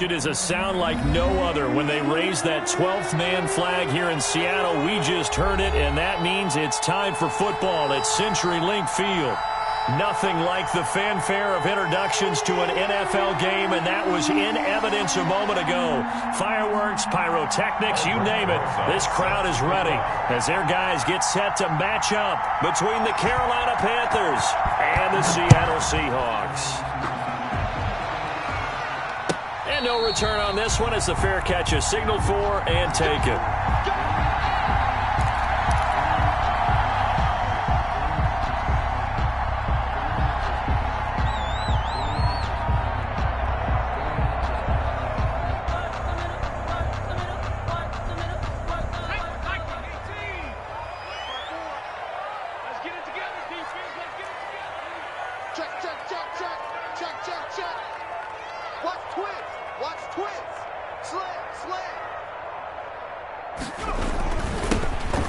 It is a sound like no other when they raise that 12th man flag here in Seattle. We just heard it, and that means it's time for football at CenturyLink Field. Nothing like the fanfare of introductions to an NFL game, and that was in evidence a moment ago. Fireworks, pyrotechnics, you name it. This crowd is ready as their guys get set to match up between the Carolina Panthers and the Seattle Seahawks. And no return on this one as the fair catch is signaled for and taken.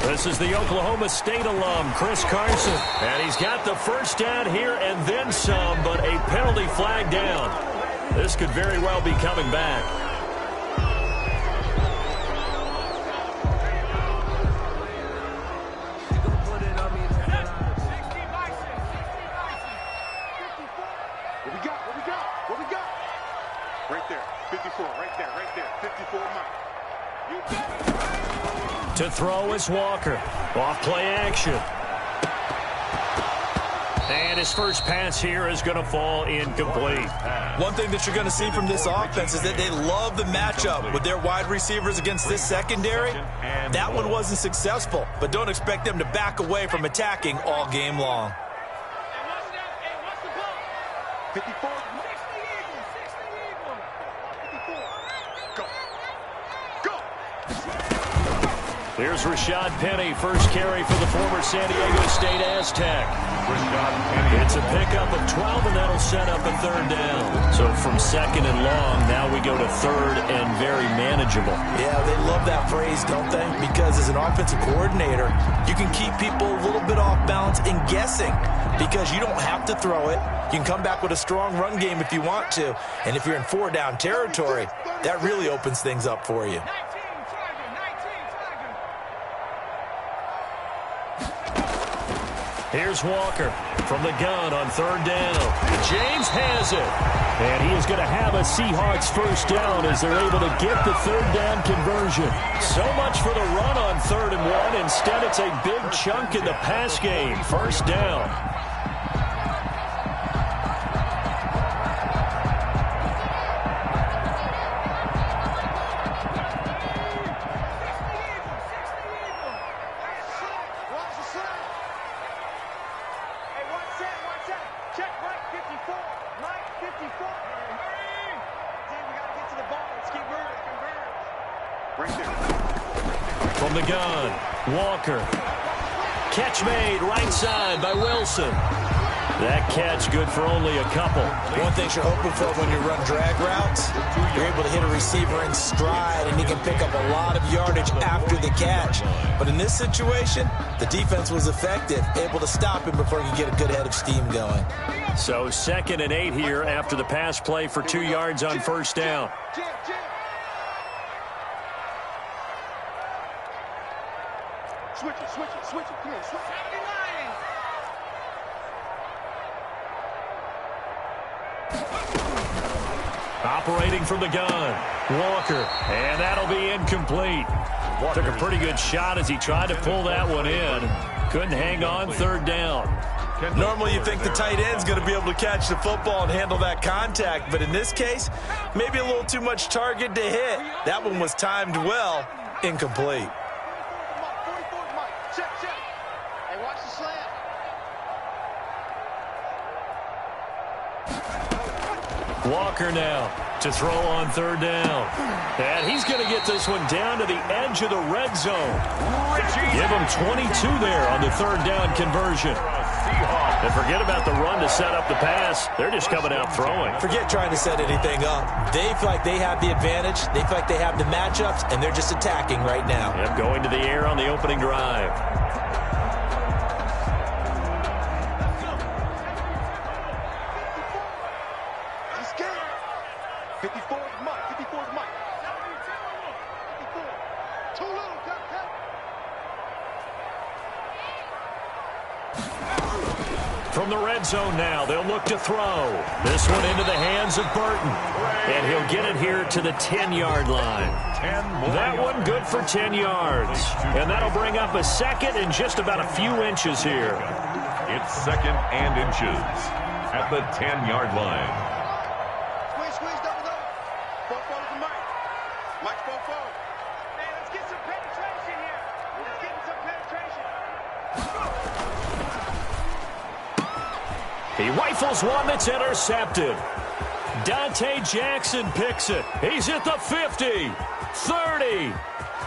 This is the Oklahoma State alum, Chris Carson. And he's got the first down here and then some, but a penalty flag down. This could very well be coming back. What we got? Right there, 54, right there, 54 Mike. To throw is Walker. Off play action. And his first pass here is going to fall incomplete. One thing that you're going to see from this offense is that they love the matchup with their wide receivers against this secondary. That one wasn't successful, but don't expect them to back away from attacking all game long. 54. Here's Rashad Penny, first carry for the former San Diego State Aztec. It's a pickup of 12, and that'll set up a third down. So from second and long, now we go to third and very manageable. Yeah, they love that phrase, don't they? Because as an offensive coordinator, you can keep people a little bit off balance and guessing because you don't have to throw it. You can come back with a strong run game if you want to. And if you're in four-down territory, that really opens things up for you. Here's Walker from the gun on third down. James has it. And he is going to have a Seahawks first down as they're able to get the third down conversion. So much for the run on 3rd and 1. Instead, it's a big chunk in the pass game. First down. From the gun, Walker. Catch made right side by Wilson. That catch good for only a couple. One thing you're hoping for when you run drag routes, you're able to hit a receiver in stride, and he can pick up a lot of yardage after the catch. But in this situation, the defense was effective, able to stop him before he could get a good head of steam going. So 2nd and 8 here after the pass play for 2 yards on first down. Switch it. Come on, switch it. Operating from the gun, Walker, and that'll be incomplete. Took a pretty good shot as he tried to pull that one in. Couldn't hang on, third down. Normally you think the tight end's going to be able to catch the football and handle that contact, but in this case, maybe a little too much target to hit. That one was timed well, incomplete. Walker now to throw on third down. And he's going to get this one down to the edge of the red zone. Give him 22 there on the third down conversion. And forget about the run to set up the pass. They're just coming out throwing. Forget trying to set anything up. They feel like they have the advantage. They feel like they have the matchups, and they're just attacking right now. Yep, going to the air on the opening drive. He's scared. 54, Mike, 54. From the red zone now, they'll look to throw. This one into the hands of Burton. And he'll get it here to the 10-yard line. That one good for 10 yards. And that'll bring up a second and just about a few inches here. It's second and inches at the 10-yard line. Squeeze, double. Both forward to Mike. Mike's both forward. Hey, let's get some penetration here. Let's get some penetration. He rifles one that's intercepted. Dante Jackson picks it. He's at the 50, 30,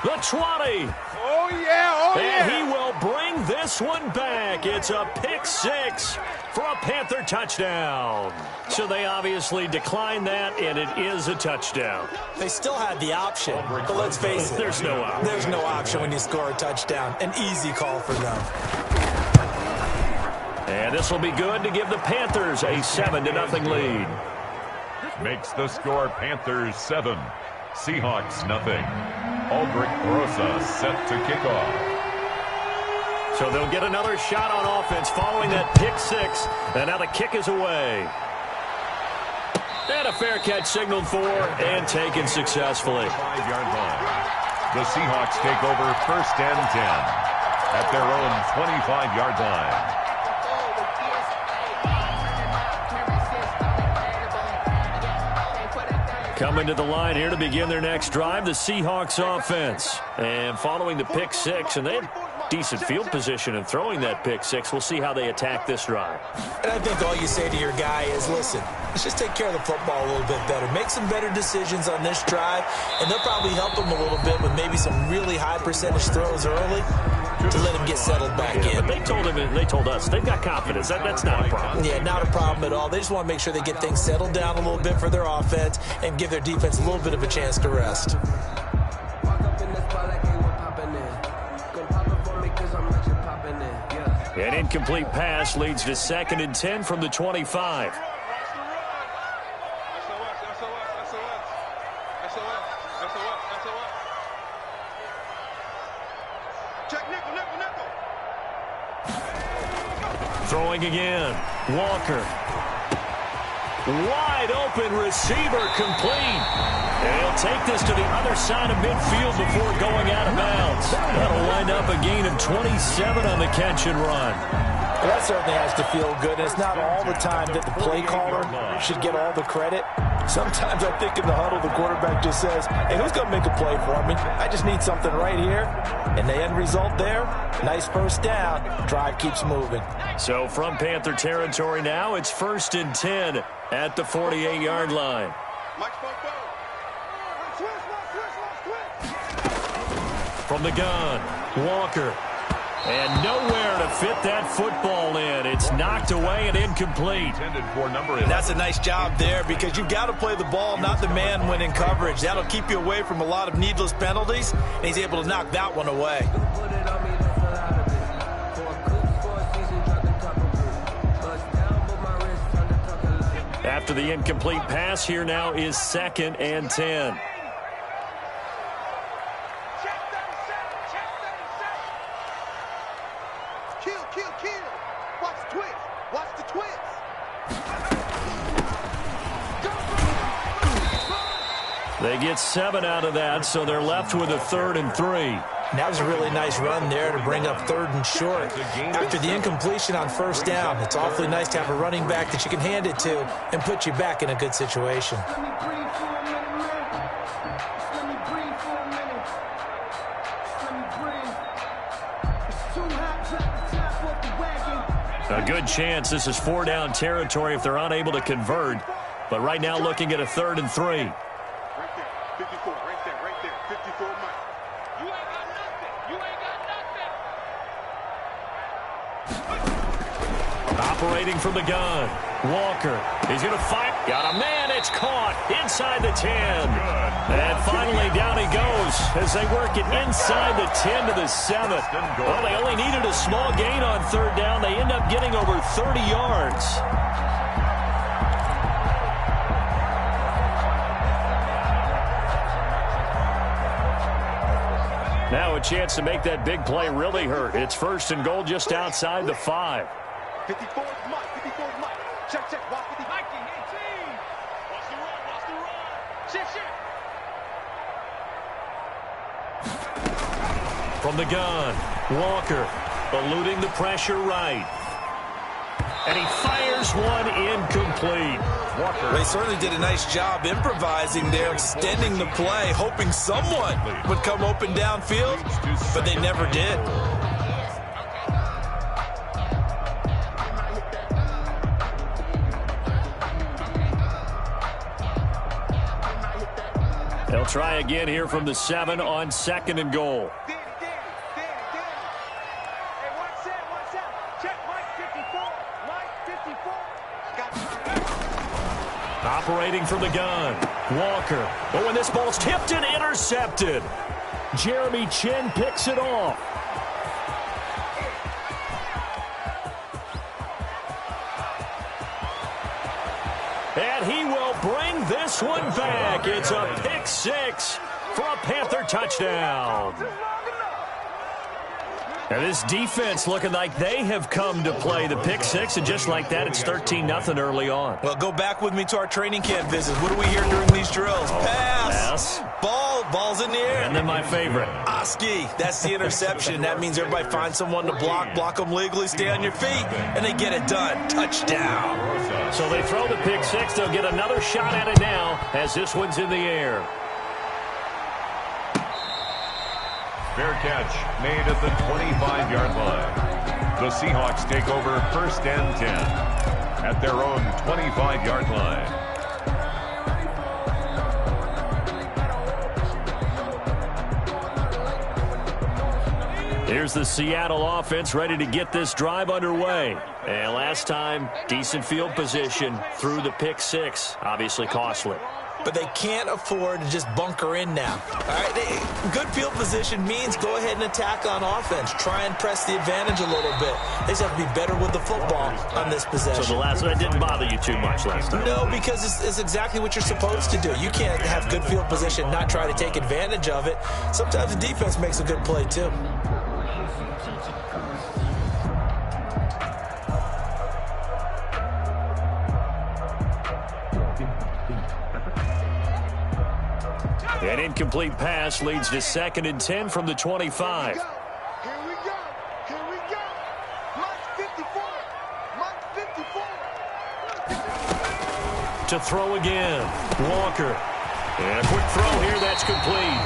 the 20. Oh, yeah, And he will bring this one back. It's a pick six for a Panther touchdown. So they obviously declined that, and it is a touchdown. They still had the option, but let's face it. There's no option. There's no option when you score a touchdown. An easy call for them. And this will be good to give the Panthers a 7-0 lead. Makes the score Panthers 7, Seahawks nothing. Aldrich Rosa set to kick off. So they'll get another shot on offense following that pick six. And now the kick is away. And a fair catch signaled for and taken successfully. 5-yard line. The Seahawks take over first and 10 at their own 25-yard line. Coming to the line here to begin their next drive, the Seahawks offense. And following the pick six, and they had decent field position in throwing that pick six. We'll see how they attack this drive. And I think all you say to your guy is, listen, let's just take care of the football a little bit better. Make some better decisions on this drive, and they'll probably help him a little bit with maybe some really high percentage throws early to let him get settled back in. But they told us they've got confidence. That's not a problem. Yeah, not a problem at all. They just want to make sure they get things settled down a little bit for their offense and give their defense a little bit of a chance to rest. An incomplete pass leads to 2nd and 10 from the 25. Throwing again. Walker. Wide open receiver complete. And he'll take this to the other side of midfield before going out of bounds. That'll wind up a gain of 27 on the catch and run. Well, that certainly has to feel good. And it's not all the time that the play caller should get all the credit. Sometimes I think in the huddle, the quarterback just says, hey, who's going to make a play for me? I just need something right here. And the end result there, nice first down. Drive keeps moving. So from Panther territory now, it's 1st and 10 at the 48-yard line. From the gun, Walker. And nowhere to fit that football in. It's knocked away and incomplete. That's a nice job there because you've got to play the ball, not the man when in coverage. That'll keep you away from a lot of needless penalties, and he's able to knock that one away. After the incomplete pass, here now is 2nd and 10. They get 7 out of that, so they're left with a 3rd and 3. And that was a really nice run there to bring up 3rd and short. After the incompletion on 1st down, it's awfully nice to have a running back that you can hand it to and put you back in a good situation. A good chance this is 4-down territory if they're unable to convert. But right now looking at a 3rd and 3. 54, right there, 54 Mike. You ain't got nothing, Operating from the gun, Walker. He's going to fight. Got a man, it's caught inside the 10. And finally down he goes as they work it inside the 10 to the 7. Well, they only needed a small gain on 3rd down. They end up getting over 30 yards. Now a chance to make that big play really hurt. It's 1st and goal just outside the 5. 54 is Mike. 54 is Mike. Check, check. Watch 50. Mike, 18. Watch the run. Watch the run. Shit, shit. From the gun, Walker eluding the pressure right. And he fires one incomplete. Walker. They certainly did a nice job improvising there, extending the play, hoping someone would come open downfield, but they never did. They'll try again here from the 7 on 2nd and goal. Operating from the gun, Walker. But when this ball's tipped and intercepted, Jeremy Chin picks it off. And he will bring this one back. It's a pick 6 for a Panther touchdown. And this defense looking like they have come to play the pick 6, and just like that, it's 13-0 early on. Well, go back with me to our training camp visits. What do we hear during these drills? Pass. Ball's in the air. And then my favorite. Oski, that's the interception. That means everybody finds someone to block them legally, stay on your feet, and they get it done. Touchdown. So they throw the pick 6. They'll get another shot at it now as this one's in the air. Fair catch made at the 25-yard line. The Seahawks take over 1st and 10 at their own 25-yard line. Here's the Seattle offense ready to get this drive underway. And last time, decent field position through the pick 6. Obviously costly. But they can't afford to just bunker in now. All right, good field position means go ahead and attack on offense. Try and press the advantage a little bit. They just have to be better with the football on this possession. So the last one didn't bother you too much last time? No, because it's exactly what you're supposed to do. You can't have good field position, not try to take advantage of it. Sometimes the defense makes a good play, too. An incomplete pass leads to 2nd and 10 from the 25. Here we go. Here we go. Mike 54. Mike 54. To throw again, Walker. And a quick throw here, that's complete.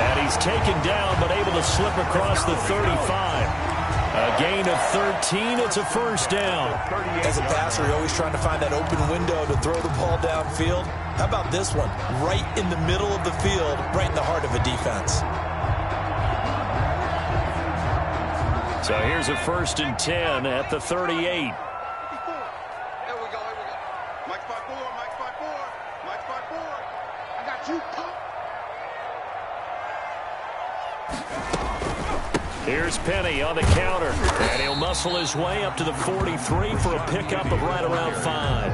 And he's taken down, but able to slip across the 35. A gain of 13, it's a 1st down. As a passer, you're always trying to find that open window to throw the ball downfield. How about this one? Right in the middle of the field, right in the heart of a defense. So here's a 1st and 10 at the 38. Here we go. Mike 54. Mike 54. Mike 54. I got you. Here's Penny on the counter, and he'll muscle his way up to the 43 for a pickup of right around 5.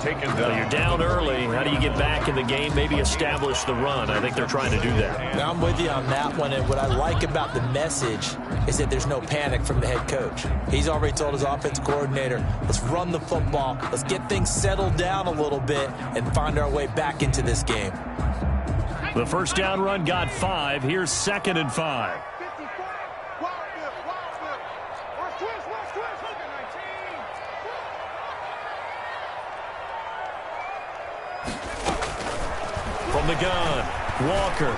Taken down. Well, you're down early. How do you get back in the game? Maybe establish the run. I think they're trying to do that. Now, I'm with you on that one, and what I like about the message is that there's no panic from the head coach. He's already told his offensive coordinator, let's run the football, let's get things settled down a little bit and find our way back into this game. The 1st down run got 5. Here's 2nd and 5. From the gun, Walker.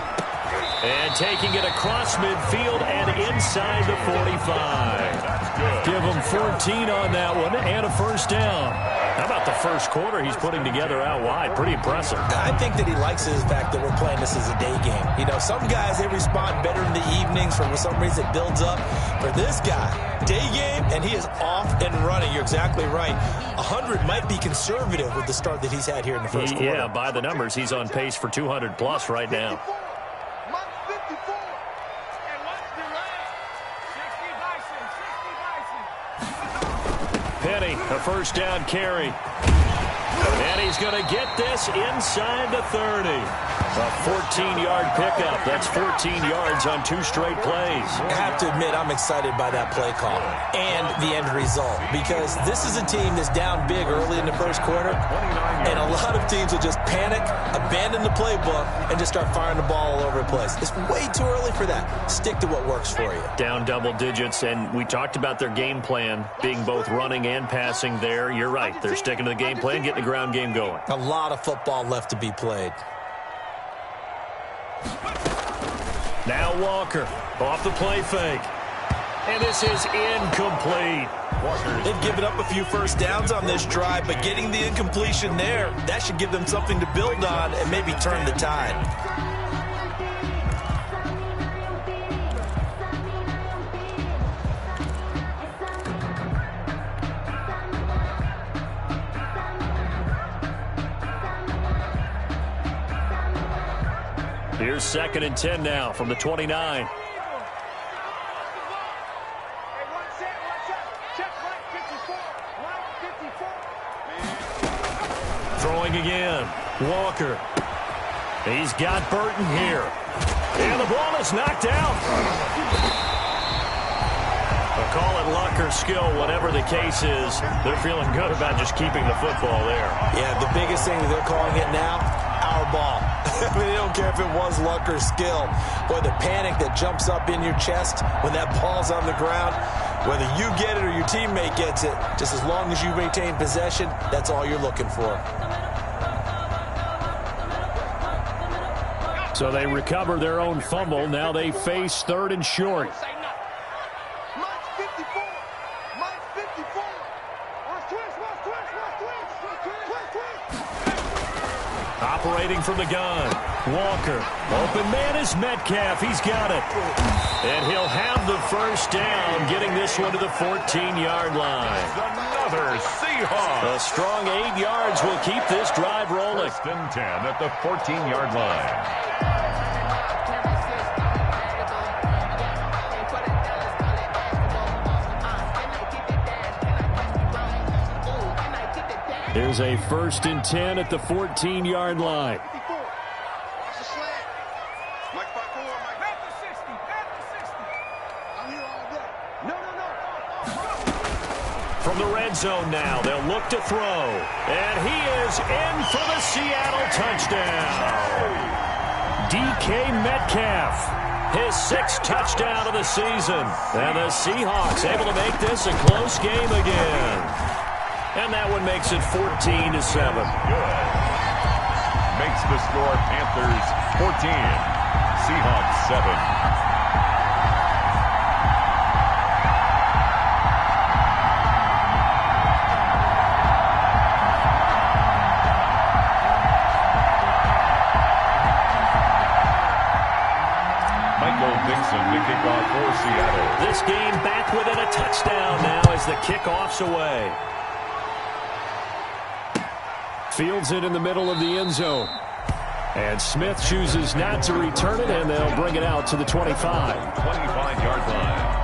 And taking it across midfield and inside the 45. Give him 14 on that one and a 1st down. How about the 1st quarter he's putting together out wide? Pretty impressive. I think that he likes the fact that we're playing this as a day game. You know, some guys, they respond better in the evenings. For some reason, it builds up. For this guy, day game, and he is off and running. You're exactly right. 100 might be conservative with the start that he's had here in the 1st quarter. Yeah, by the numbers, he's on pace for 200-plus right now. Penny, a 1st down carry. And he's going to get this inside the 30. A 14-yard pickup. That's 14 yards on 2 straight plays. I have to admit, I'm excited by that play call and the end result, because this is a team that's down big early in the first quarter, and a lot of teams will just panic, abandon the playbook, and just start firing the ball all over the place. It's way too early for that. Stick to what works for you. Down double digits, and we talked about their game plan being both running and passing there. You're right. They're sticking to the game plan, getting the ground game going. A lot of football left to be played. Now Walker off the play fake. And this is incomplete. They've given up a few first downs on this drive, but getting the incompletion there, that should give them something to build on and maybe turn the tide. Here's 2nd and 10 now from the 29. Throwing again. Walker. He's got Burton here. And the ball is knocked out. They'll call it luck or skill, whatever the case is. They're feeling good about just keeping the football there. Yeah, the biggest thing that they're calling it now, our ball. I mean, they don't care if it was luck or skill. Boy, the panic that jumps up in your chest when that ball's on the ground, whether you get it or your teammate gets it, just as long as you maintain possession, that's all you're looking for. So they recover their own fumble. Now they face 3rd and short. Operating from the gun. Walker. Open man is Metcalf. He's got it. And he'll have the first down, getting this one to the 14-yard line. Another Seahawks. A strong 8 yards will keep this drive rolling. 1st and 10 at the 14-yard line. Here's a 1st and 10 at the 14-yard line. From the red zone now, they'll look to throw. And he is in for the Seattle touchdown. DK Metcalf, his 6th touchdown of the season. And the Seahawks able to make this a close game again. And that one makes it 14-7. Good. Makes the score Panthers 14, Seahawks 7. To kick off for Seattle. This game back within a touchdown now as the kickoff's away. Fields it in the middle of the end zone. And Smith chooses not to return it, and they'll bring it out to the 25. 25-yard line.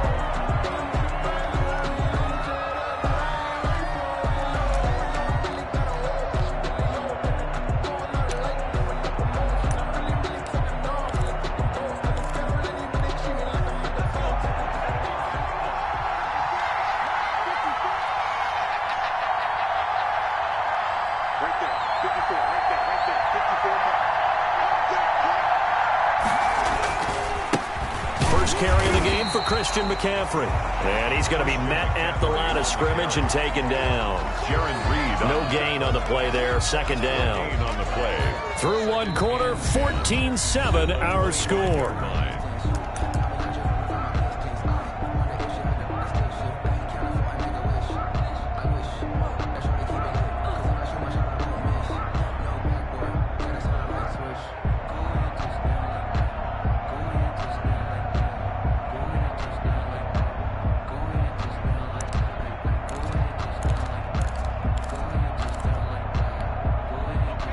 Carry of the game for Christian McCaffrey. And he's going to be met at the line of scrimmage and taken down. No gain on the play there. 2nd down. No gain on the play. Through one quarter, 14-7 our score.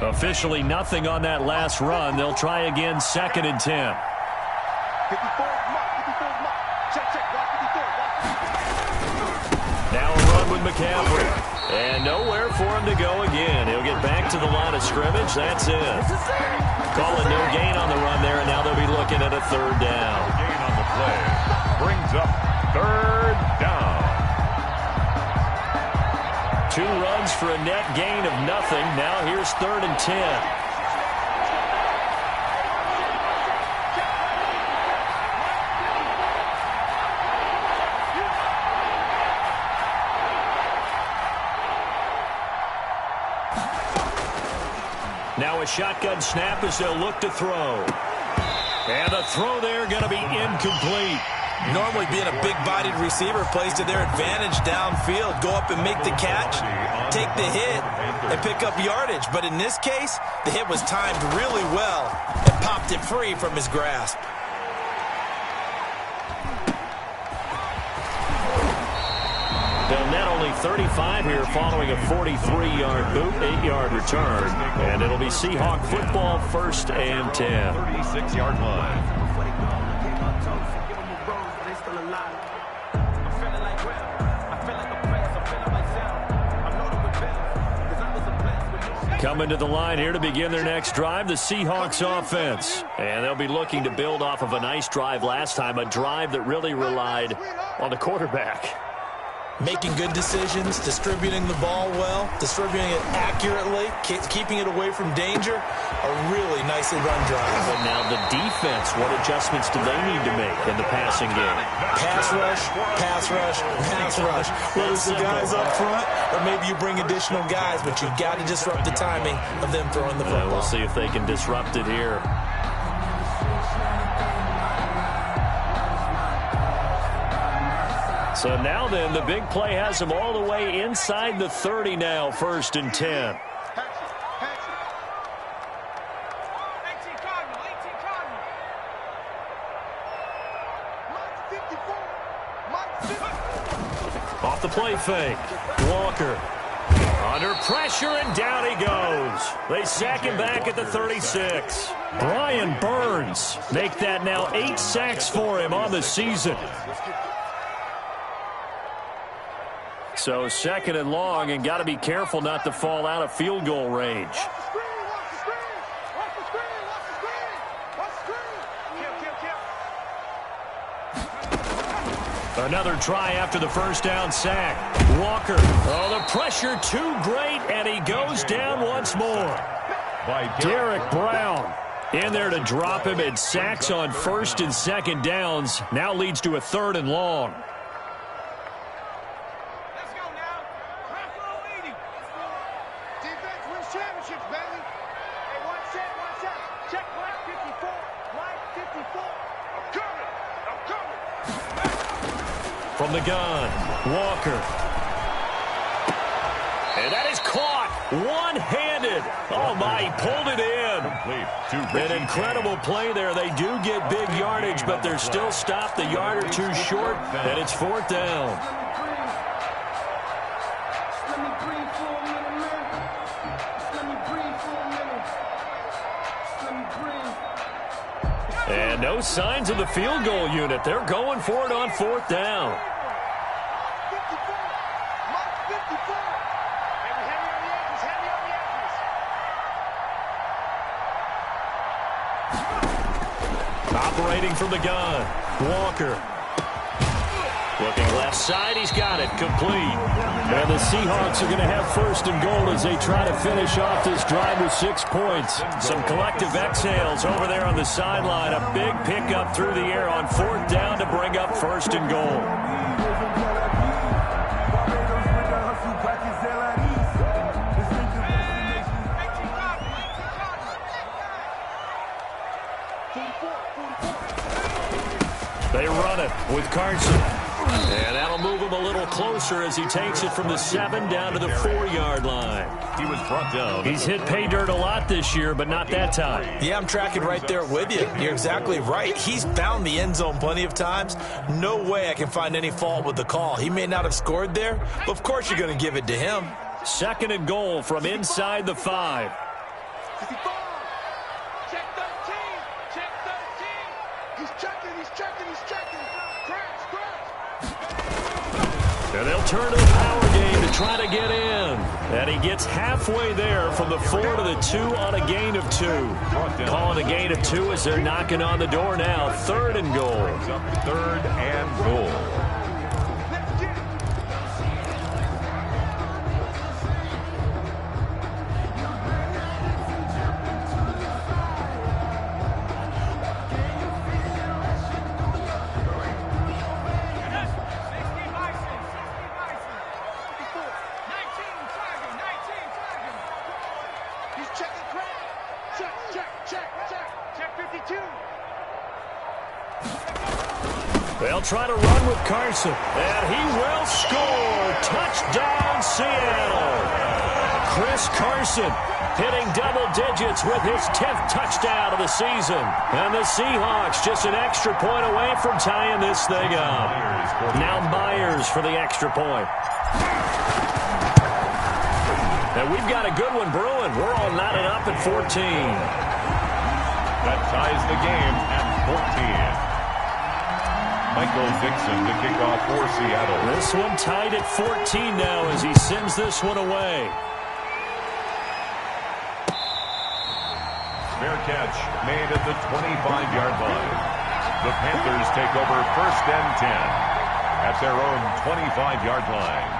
Officially nothing on that last run. They'll try again 2nd and 10. Now a run run with McCaffrey. And nowhere for him to go again. He'll get back to the line of scrimmage. That's it. Calling no gain on the run there, and now they'll be looking at a third down. Gain on the play. Brings up third down. 2 runs for a net gain of nothing. Now here's 3rd and 10. Now a shotgun snap as they'll look to throw. And the throw there going to be incomplete. Normally being a big-bodied receiver plays to their advantage downfield. Go up and make the catch, take the hit, and pick up yardage. But in this case, the hit was timed really well and popped it free from his grasp. They'll net only 35 here following a 43-yard boot, 8-yard return. And it'll be Seahawk football, 1st and 10. 36-yard line. Coming to the line here to begin their next drive, the Seahawks offense. And they'll be looking to build off of a nice drive last time, a drive that really relied on the quarterback. Making good decisions, distributing the ball well, distributing it accurately, keeping it away from danger. A really nicely run drive. But now the defense, what adjustments do they need to make in the passing game? Pass rush, pass rush, pass rush. Whether it's the guys up front or maybe you bring additional guys, but you've got to disrupt the timing of them throwing the football. We'll see if they can disrupt it here. So now then, the big play has them all the way inside the 30 now, 1st and 10. Off the play fake. Walker under pressure, and down he goes. They sack him back at the 36. Brian Burns make that now 8 sacks for him on the season. So 2nd and long, and got to be careful not to fall out of field goal range. Another try after the first down sack. Walker, oh, the pressure too great, and he goes down once more. By Derek Brown in there to drop him, and sacks on 1st and 2nd downs. Now leads to a 3rd and long. From the gun, Walker. And that is caught one-handed. Oh, my, he pulled it in. An incredible play there. They do get big yardage, but they're still stopped a yard or 2 short, and it's 4th down. And no signs of the field goal unit. They're going for it on 4th down. Operating from the gun, Walker. Looking left side, he's got it, complete. And the Seahawks are going to have 1st and goal as they try to finish off this drive with 6 points. Some collective exhales over there on the sideline. A big pickup through the air on 4th down to bring up 1st and goal. They run it with Carson. And that'll move him a little closer as he takes it from the 7 down to the 4-yard line. He was brought down. He's hit pay dirt a lot this year, but not that time. Yeah, I'm tracking right there with you. You're exactly right. He's found the end zone plenty of times. No way I can find any fault with the call. He may not have scored there, but of course you're going to give it to him. 2nd and goal from inside the 5. And they'll turn to the power game. try to get in. And he gets halfway there from the 4 to the 2 on a gain of 2. Calling a gain of 2 as they're knocking on the door now. 3rd and goal. 3rd and goal. They'll try to run with Carson, and he will score. Touchdown, Seattle. Chris Carson hitting double digits with his 10th touchdown of the season. And the Seahawks just an extra point away from tying this thing up. Now Myers for the extra point. And we've got a good one brewing. We're all knotted up at 14. That ties the game at 14. Michael Dixon to kick off for Seattle. This one tied at 14 now as he sends this one away. Fair catch made at the 25-yard line. The Panthers take over 1st and 10 at their own 25-yard line.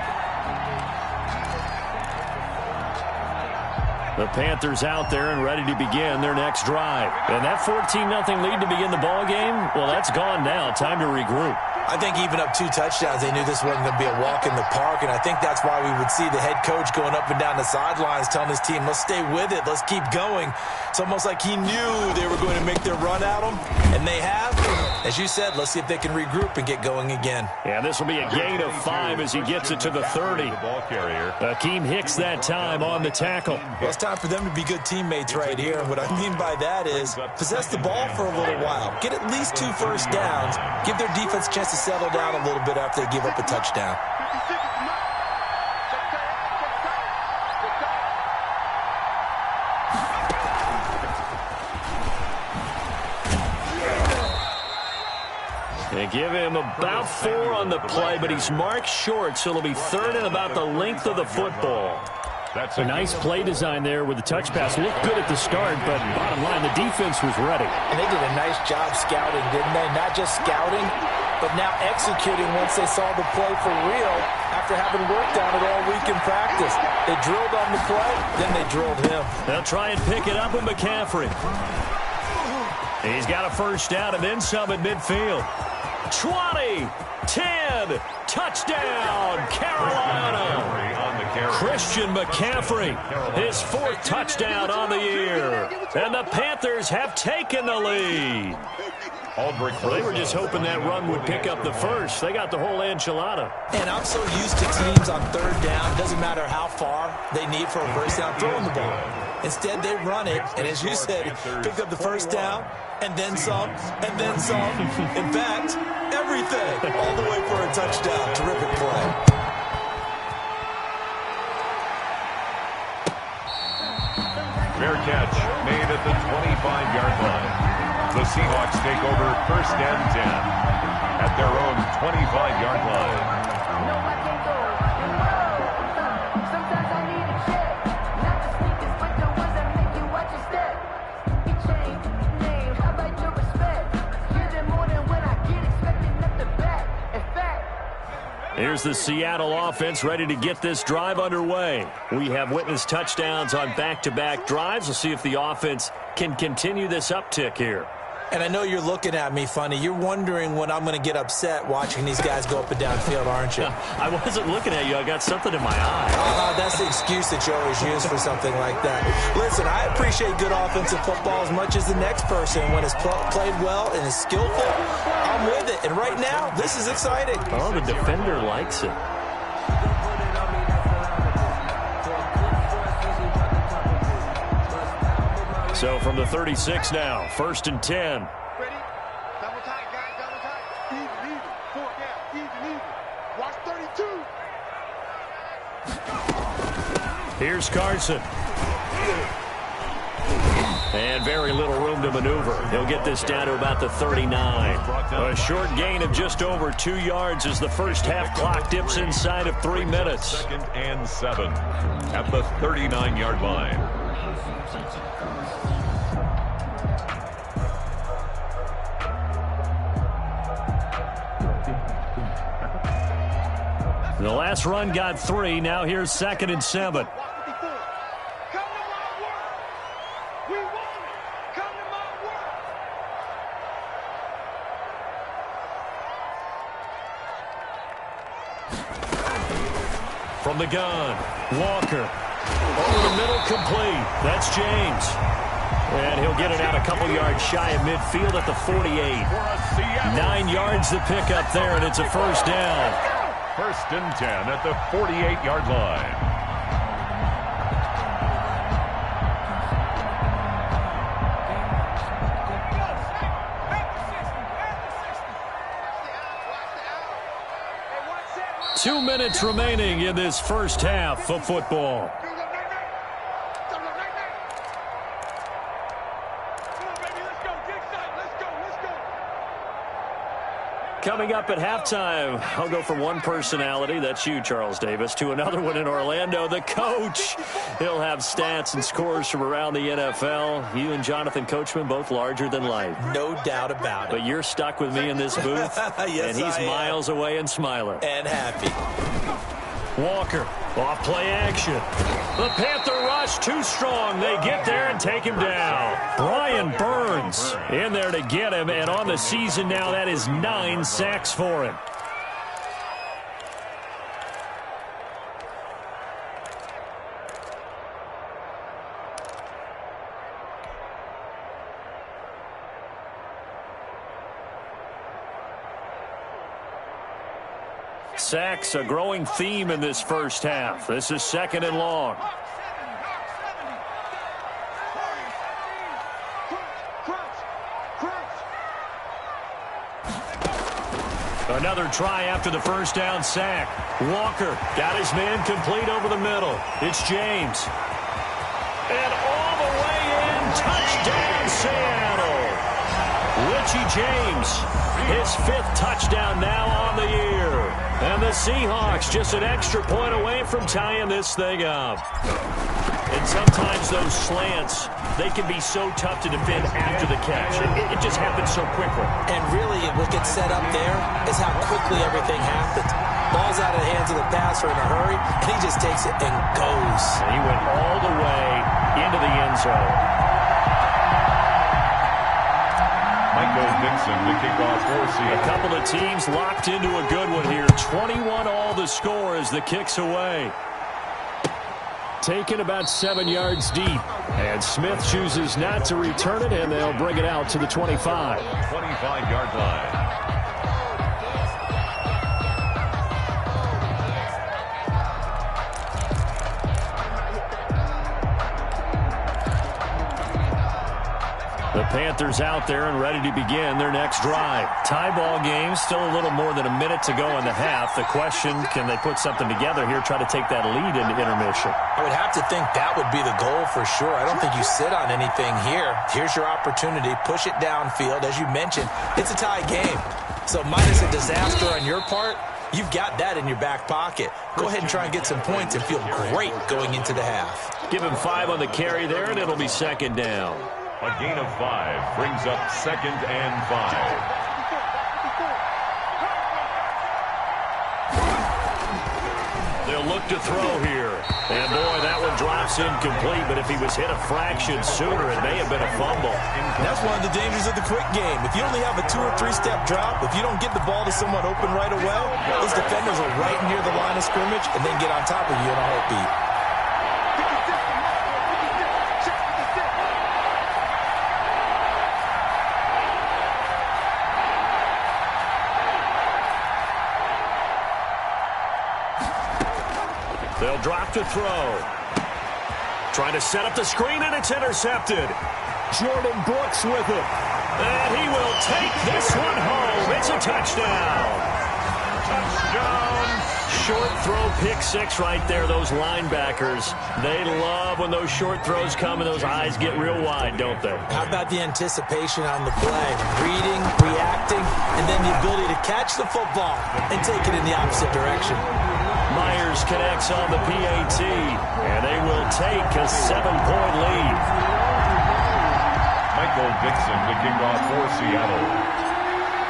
The Panthers out there and ready to begin their next drive. And that 14-0 lead to begin the ball game, well, that's gone now. Time to regroup. I think even up 2 touchdowns, they knew this wasn't going to be a walk in the park, and I think that's why we would see the head coach going up and down the sidelines telling his team, let's stay with it, let's keep going. It's almost like he knew they were going to make their run at him, and they have. As you said, let's see if they can regroup and get going again. Yeah, this will be a gain of 5 as he gets it to the 30. The ball carrier. Akeem Hicks that time on the tackle. Well, it's time for them to be good teammates right here, and what I mean by that is possess the ball for a little while. Get at least 2 first downs. Give their defense a chance to settle down a little bit after they give up a touchdown. They give him about 4 on the play, but he's marked short, so it'll be 3rd and about the length of the football. That's a nice play design there with the touch pass. Looked good at the start, but bottom line, the defense was ready. And they did a nice job scouting, didn't they? Not just scouting, but now executing once they saw the play for real after having worked on it all week in practice. They drilled on the play, then they drilled him. They'll try and pick it up with McCaffrey. He's got a first down and then some at midfield. 20, 10, touchdown, Carolina. Christian McCaffrey, his 4th touchdown on the year. And the Panthers have taken the lead. Well, they were just hoping that run would pick up the first. They got the whole enchilada. And I'm so used to teams on 3rd down, doesn't matter how far they need for a first down, throwing the ball. Instead, they run it, and as you said, picked up the first down, and then some, and then some. In fact, everything, all the way for a touchdown. Terrific play. Fair catch made at the 25-yard line. The Seahawks take over 1st and 10 at their own 25-yard line. Here's the Seattle offense ready to get this drive underway. We have witnessed touchdowns on back-to-back drives. We'll see if the offense can continue this uptick here. And I know you're looking at me funny. You're wondering when I'm going to get upset watching these guys go up and down field, aren't you? I wasn't looking at you. I got something in my eye. That's the excuse that you always use for something like that. Listen, I appreciate good offensive football as much as the next person. When it's played well and is skillful, I'm with it. And right now, this is exciting. Oh, the defender likes it. So from the 36 now, 1st and 10. Ready? Double tight, guys, double tight. Even. 4 down, even. Watch 32. Here's Carson. And very little room to maneuver. He'll get this down to about the 39. A short gain of just over 2 yards as the first half clock dips inside of 3 minutes. 2nd and 7 at the 39-yard line. The last run got 3. Now here's 2nd and 7. From the gun, Walker. Over the middle, complete. That's James. And he'll get it out a couple yards shy of midfield at the 48. 9 yards to pick up there, and it's a first down. 1st and 10 at the 48-yard line. Two minutes remaining in this first half of football. Coming up at halftime, I'll go from one personality, that's you, Charles Davis, to another one in Orlando, the coach. He'll have stats and scores from around the NFL. You and Jonathan Coachman, both larger than life. No doubt about it. But you're stuck with me in this booth, yes, and he's miles away and smiling. And happy. Walker, off play action. The Panther rush too strong. They get there and take him down. Brian Burns in there to get him, and on the season now, that is 9 sacks for him. Sacks, a growing theme in this first half. This is 2nd and long. Another try after the first down sack. Walker got his man complete over the middle. It's James. And all the way in, touchdown Seattle. Richie James, his 5th touchdown now on the year. And the Seahawks just an extra point away from tying this thing up. And sometimes those slants, they can be so tough to defend after the catch. It just happens so quickly. And really, what gets set up there is how quickly everything happens. Ball's out of the hands of the passer in a hurry, and he just takes it and goes. And he went all the way into the end zone. Michael Dixon, the kickoff for Seattle. A couple of teams locked into a good one here. 21 all the score as the kick's away. Taken about 7 yards deep. And Smith chooses not to return it, and they'll bring it out to the 25. 25-yard line. The Panthers out there and ready to begin their next drive. Tie ball game, still a little more than a minute to go in the half. The question, can they put something together here, try to take that lead into intermission? I would have to think that would be the goal for sure. I don't think you sit on anything here. Here's your opportunity. Push it downfield. As you mentioned, it's a tie game. So minus a disaster on your part, you've got that in your back pocket. Go ahead and try and get some points and feel great going into the half. Give him 5 on the carry there, and it'll be 2nd down. A gain of 5 brings up 2nd and 5. They'll look to throw here. And boy, that one drops incomplete, but if he was hit a fraction sooner, it may have been a fumble. That's one of the dangers of the quick game. If you only have a 2- or 3-step drop, if you don't get the ball to someone open right away, those defenders are right near the line of scrimmage and then get on top of you in a heartbeat. They'll drop to throw. Trying to set up the screen, and it's intercepted. Jordan Brooks with it. And he will take this one home. It's a touchdown. Touchdown, short throw pick six right there, those linebackers. They love when those short throws come and those eyes get real wide, don't they? How about the anticipation on the play? Reading, reacting, and then the ability to catch the football and take it in the opposite direction. Myers connects on the PAT, and they will take a 7-point lead. Michael Dixon to kick off for Seattle.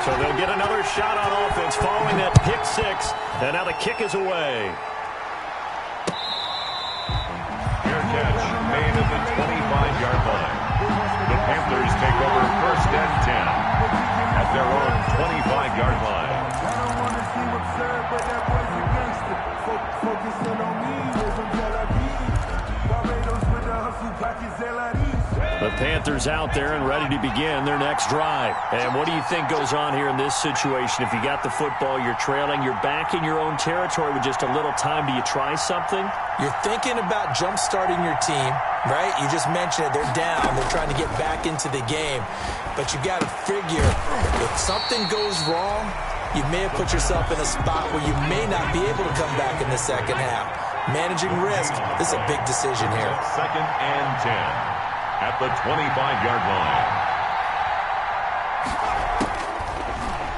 So they'll get another shot on offense following that pick six, and now the kick is away. Fair catch made at the 25-yard line. The Panthers take over first and 10 at their own 25-yard line. I don't want to seem absurd, but that boy's a gangster. Focusing on me, isn't Tel Aviv. Barbados with the hustle, pockets The Panthers out there and ready to begin their next drive. And what do you think goes on here in this situation? If you got the football, you're trailing, you're back in your own territory with just a little time. Do you try something? You're thinking about jump-starting your team, right? You just mentioned it. They're down. They're trying to get back into the game. But you got to figure, if something goes wrong, you may have put yourself in a spot where you may not be able to come back in the second half. Managing risk, this is a big decision here. Second and 10 at the 25-yard line.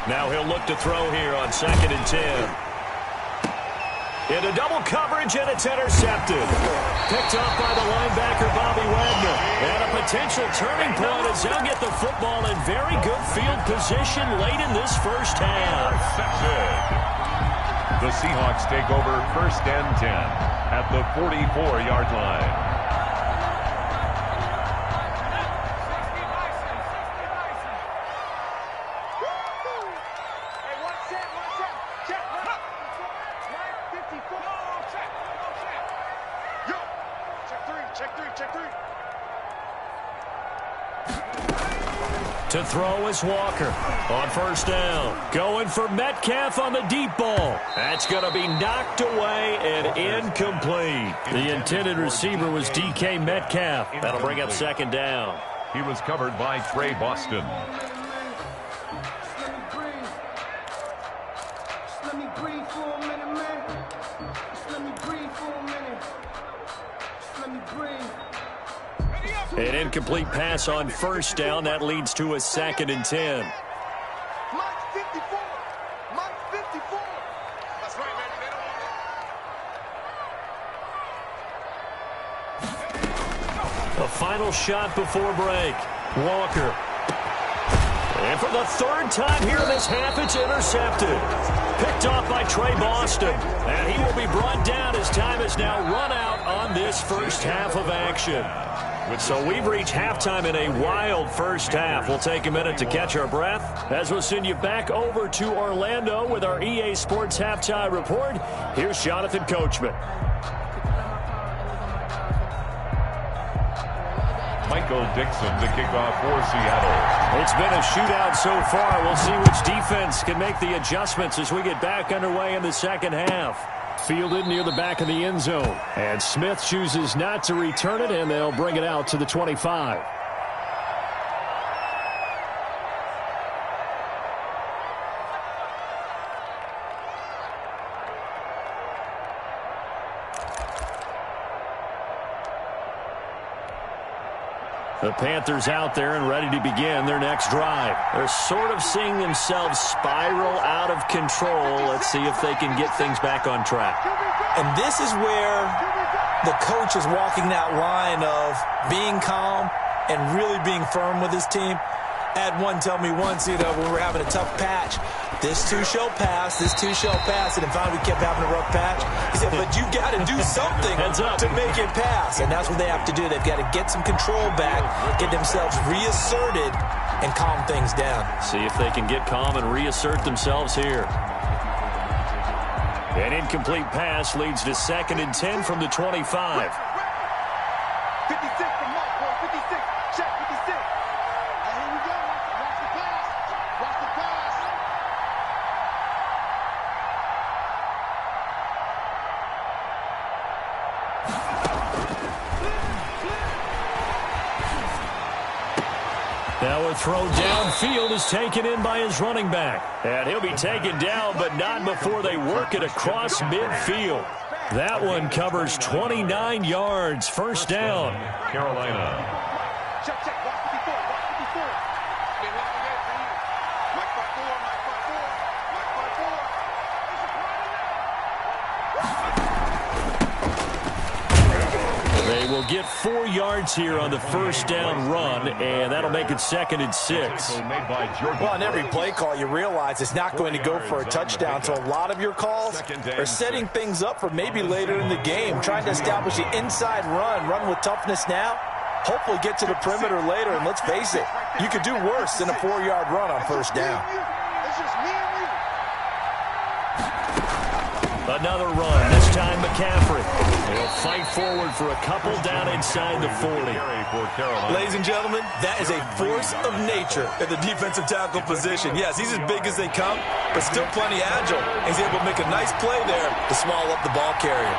Now he'll look to throw here on second and 10. Into double coverage, and it's intercepted. Picked up by the linebacker, Bobby Wagner. And a potential turning point as they'll get the football in very good field position late in this first half. Intercepted. The Seahawks take over first and 10 at the 44-yard line. To throw is Walker on first down. Going for Metcalf on the deep ball. That's going to be knocked away and incomplete. The intended receiver was DK Metcalf. That'll bring up second down. He was covered by Trey Boston. An incomplete pass on first down. That leads to a second and 10. Mike 54. Mike 54. That's right, baby. They don't want it. A final shot before break. Walker. And for the third time here in this half, it's intercepted. Picked off by Trey Boston. And he will be brought down as time is now run out on this first half of action. So we've reached halftime in a wild first half. We'll take a minute to catch our breath as we'll send you back over to Orlando with our EA Sports Halftime Report. Here's Jonathan Coachman. Michael Dixon to kick off for Seattle. It's been a shootout so far. We'll see which defense can make the adjustments as we get back underway in the second half. Fielded near the back of the end zone. And Smith chooses not to return it, and they'll bring it out to the 25. The Panthers out there and ready to begin their next drive. They're sort of seeing themselves spiral out of control. Let's see if they can get things back on track. And this is where the coach is walking that line of being calm and really being firm with his team. I had one tell me once, when we were having a tough patch, this too shall pass, this too shall pass, and finally we kept having a rough patch. He said, but you got to do something to make it pass, and that's what they have to do. They've got to get some control back, get themselves reasserted, and calm things down. See if they can get calm and reassert themselves here. An incomplete pass leads to second and 10 from the 25. 56 from Mark, boy. 56. Check 56. And here we go. Watch the pass. Watch the pass. Now a throw downfield is taken in by his running back. And he'll be taken down, but not before they work it across midfield. That one covers 29 yards. First down. Carolina. Check, check. Watch the before. Watch the before. Been long again for you. Mike 5-4. Mike 5-4. Mike 5-4. They will get 4 yards here on the first down run, and that'll make it 2nd and 6. Well, on every play call, you realize it's not going to go for a touchdown, so a lot of your calls are setting things up for maybe later in the game, trying to establish the inside run with toughness now, hopefully get to the perimeter later, and let's face it, you could do worse than a 4-yard run on first down. It's just me and you. Another run, this time McCaffrey. He'll fight forward for a couple down inside the 40. Ladies and gentlemen, that is a force of nature at the defensive tackle position. Yes, he's as big as they come, but still plenty agile. He's able to make a nice play there to swallow up the ball carrier.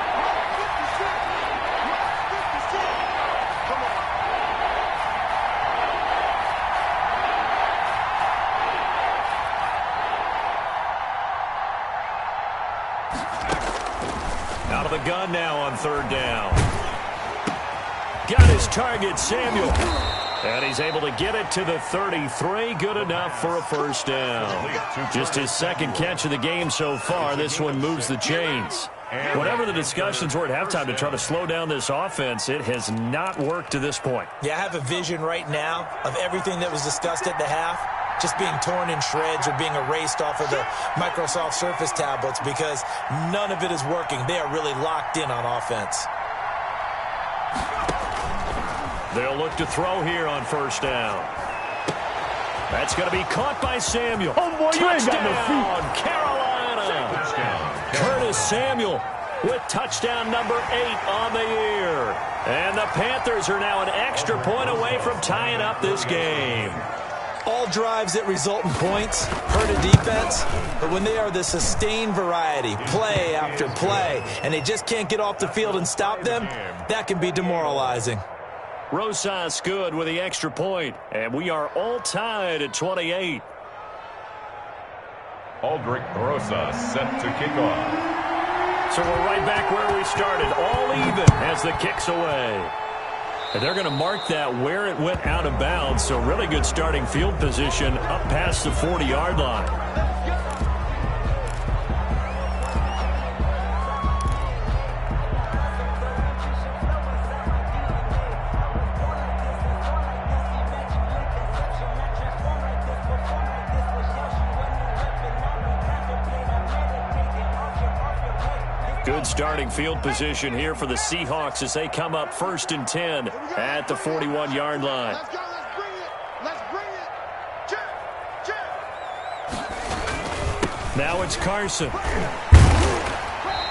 Out of the gun now on third down. Got his target, Samuel. And he's able to get it to the 33. Good enough for a first down. Just his second catch of the game so far. This one moves the chains. Whatever the discussions were at halftime to try to slow down this offense, it has not worked to this point. Yeah, I have a vision right now of everything that was discussed at the half just being torn in shreds or being erased off of the Microsoft Surface tablets because none of it is working. They are really locked in on offense. They'll look to throw here on first down. That's going to be caught by Samuel. Oh, boy, you ain't got no feet. Carolina. Curtis Samuel with touchdown number 8 on the year. And the Panthers are now an extra point away from tying up this game. All drives that result in points hurt a defense, but when they are the sustained variety, play after play, and they just can't get off the field and stop them, that can be demoralizing. Rosas good with the extra point, and we are all tied at 28. Aldrich Rosas set to kick off. So we're right back where we started, all even as the kick's away. And they're going to mark that where it went out of bounds, so really good starting field position up past the 40-yard line. Good starting field position here for the Seahawks as they come up 1st and 10 at the 41-yard line. Let's go. Let's bring it. Let's bring it. Check. Check. Now it's Carson.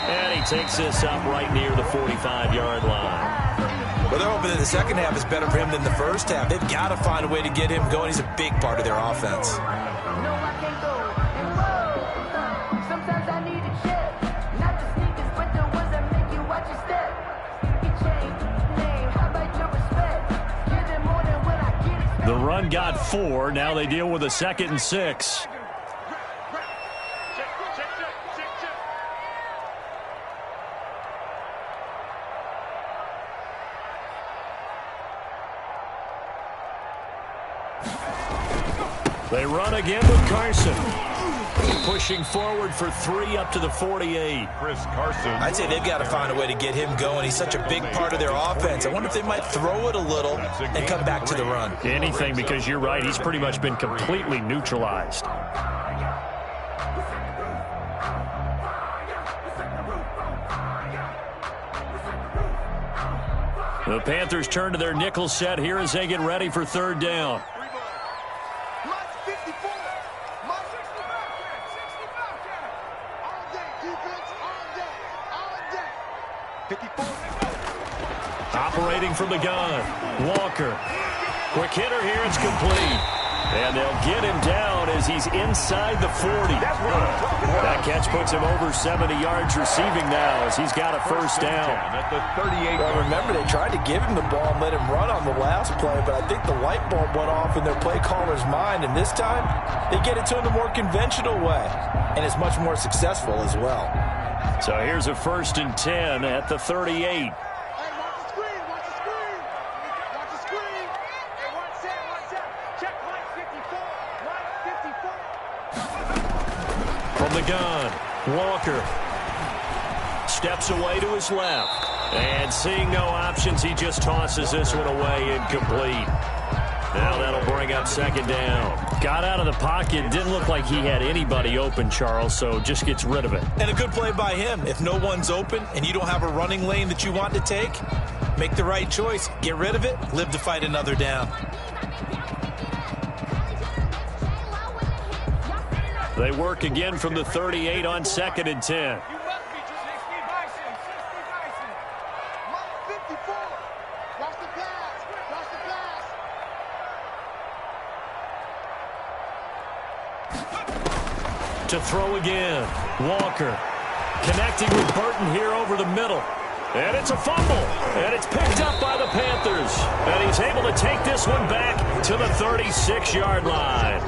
And he takes this up right near the 45-yard line. Well, they're hoping that the second half is better for him than the first half. They've got to find a way to get him going. He's a big part of their offense. The run got 4. Now they deal with a 2nd and 6. They run again with Carson. Pushing forward for 3 up to the 48. Chris Carson. I'd say they've got to find a way to get him going. He's such a big part of their offense. I wonder if they might throw it a little and come back to the run. Anything, because you're right. He's pretty much been completely neutralized. The Panthers turn to their nickel set here as they get ready for third down. March 54. March 65. All day, defense. All day. 54. Operating from the gun. Walker. Quick hitter here. It's complete. And they'll get him down as he's inside the 40. That catch puts him over 70 yards receiving now as he's got a first down. At the 38. Well, remember, they tried to give him the ball and let him run on the last play, but I think the light bulb went off in their play caller's mind, and this time they get it to him the more conventional way, and it's much more successful as well. So here's a 1st and 10 at the 38. From the gun, Walker steps away to his left. And seeing no options, he just tosses this one away incomplete. Now that'll bring up 2nd down. Got out of the pocket. Didn't look like he had anybody open, Charles, so just gets rid of it. And a good play by him. If no one's open and you don't have a running lane that you want to take, make the right choice. Get rid of it. Live to fight another down. They work again from the 38 on 2nd and 10. To throw again. Walker connecting with Burton here over the middle. And it's a fumble. And it's picked up by the Panthers. And he's able to take this one back to the 36-yard line.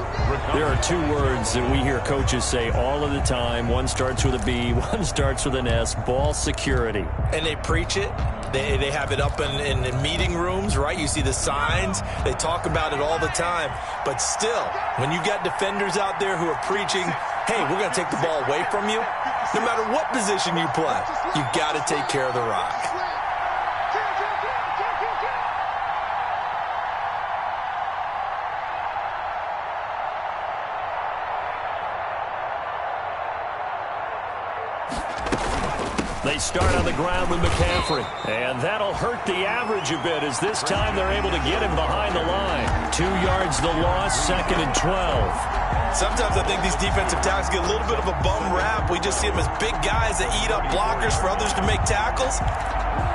There are 2 words that we hear coaches say all of the time. One starts with a B, one starts with an S. Ball security. And they preach it. They have it up in meeting rooms, right? You see the signs. They talk about it all the time. But still, when you got defenders out there who are preaching, hey, we're going to take the ball away from you, no matter what position you play, you got to take care of the rock. They start on the ground with McCaffrey, and that'll hurt the average a bit as this time they're able to get him behind the line. 2 yards the loss, 2nd and 12. Sometimes I think these defensive tackles get a little bit of a bum rap. We just see them as big guys that eat up blockers for others to make tackles.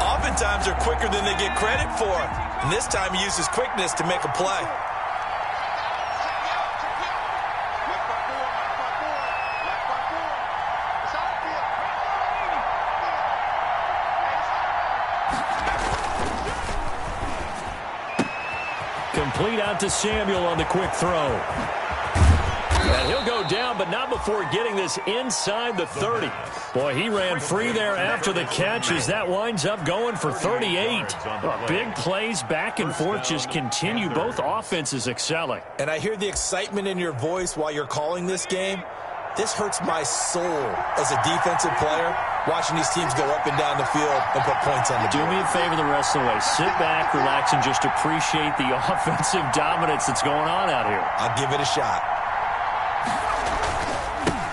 Oftentimes they're quicker than they get credit for. And this time he used his quickness to make a play. Complete out to Samuel on the quick throw. And he'll go down, but not before getting this inside the 30. Boy, he ran free there after the catch as that winds up going for 38. Big plays back and forth just continue. Both offenses excelling. And I hear the excitement in your voice while you're calling this game. This hurts my soul as a defensive player, watching these teams go up and down the field and put points on the board. Do me a favor the rest of the way. Sit back, relax, and just appreciate the offensive dominance that's going on out here. I'll give it a shot.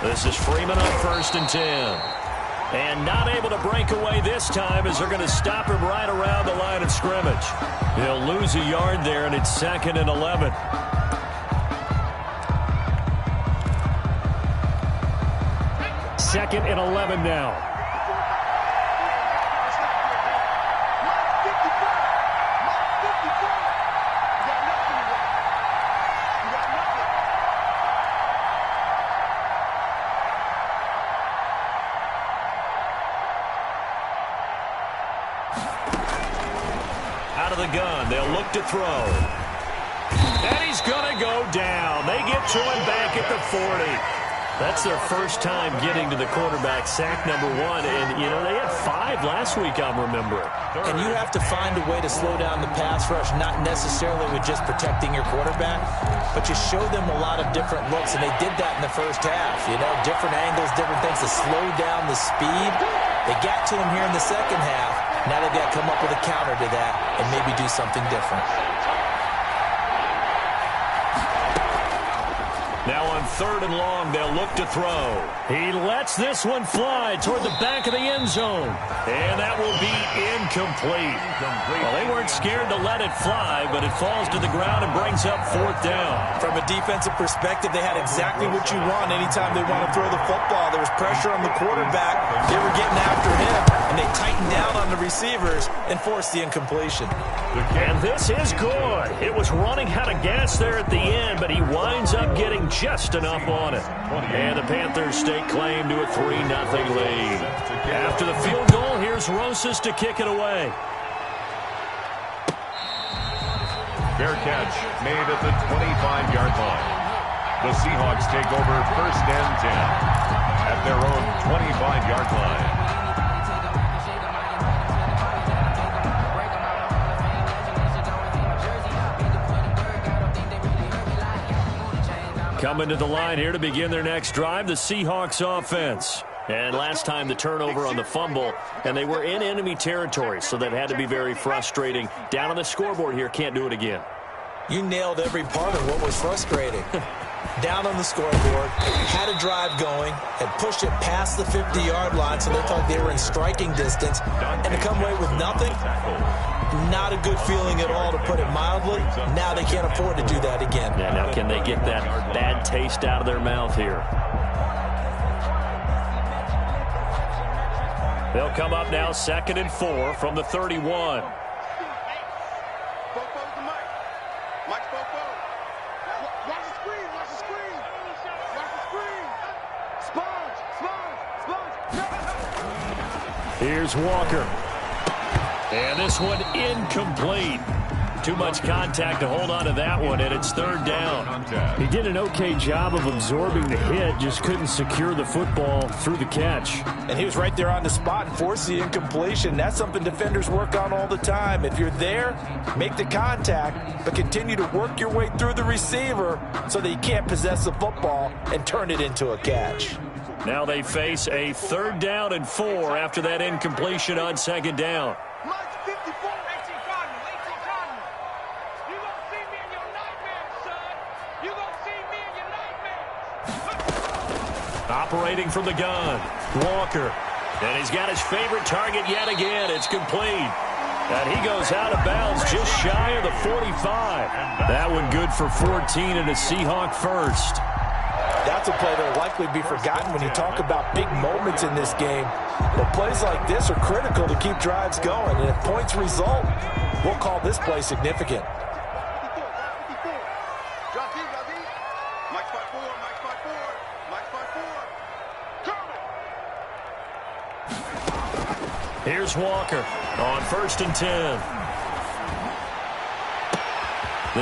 This is Freeman on 1st and 10. And not able to break away this time as they're going to stop him right around the line of scrimmage. He'll lose a yard there, and it's 2nd and 11. Second and 11 now. Out of the gun, they'll look to throw. And he's going to go down. They get to him back at the 40. That's their first time getting to the quarterback, sack number 1. And, you know, they had 5 last week, I'm remembering. And you have to find a way to slow down the pass rush, not necessarily with just protecting your quarterback, but you show them a lot of different looks, and they did that in the first half. You know, different angles, different things to slow down the speed. They got to him here in the second half. Now they've got to come up with a counter to that and maybe do something different. Now on 3rd and long, they'll look to throw. He lets this one fly toward the back of the end zone. And that will be incomplete. Well, they weren't scared to let it fly, but it falls to the ground and brings up 4th down. From a defensive perspective, they had exactly what you want anytime they want to throw the football. There was pressure on the quarterback. They were getting after him, and they tightened down on the receivers and forced the incompletion. And this is good. It was running out of gas there at the end, but he winds up getting just enough on it. And the Panthers stake claim to a 3-0 lead. After the field goal, here's Rosas to kick it away. Fair catch made at the 25-yard line. The Seahawks take over 1st and 10 at their own 25-yard line. Coming to the line here to begin their next drive, the Seahawks offense. And last time the turnover on the fumble, and they were in enemy territory, so that had to be very frustrating. Down on the scoreboard here, can't do it again. You nailed every part of what was frustrating. Down on the scoreboard, had a drive going, had pushed it past the 50-yard line, so they thought they were in striking distance, and to come away with nothing, not a good feeling at all, to put it mildly. Now they can't afford to do that again. Yeah, now can they get that bad taste out of their mouth here? They'll come up now 2nd and 4 from the 31. Here's Walker. And this one incomplete. Too much contact to hold on to that one, and it's 3rd down. He did an okay job of absorbing the hit, just couldn't secure the football through the catch. And he was right there on the spot and forced the incompletion. That's something defenders work on all the time. If you're there, make the contact, but continue to work your way through the receiver so that you can't possess the football and turn it into a catch. Now they face a 3rd down and 4 after that incompletion on 2nd down. Operating from the gun, Walker. And he's got his favorite target yet again. It's complete. And he goes out of bounds just shy of the 45. That one good for 14 and a Seahawk first. That's a play that will likely be forgotten when you talk about big moments in this game. But plays like this are critical to keep drives going. And if points result, we'll call this play significant. Here's Walker on 1st and 10.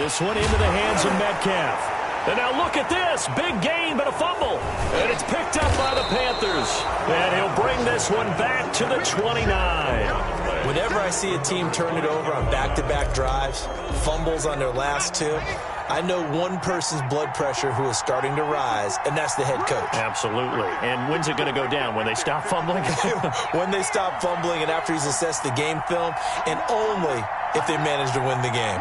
This one into the hands of Metcalf. And now look at this. Big gain, but a fumble. And it's picked up by the Panthers. And he'll bring this one back to the 29. Whenever I see a team turn it over on back-to-back drives, fumbles on their last 2, I know one person's blood pressure who is starting to rise, and that's the head coach. Absolutely. And when's it going to go down? When they stop fumbling? When they stop fumbling and after he's assessed the game film, and only if they manage to win the game.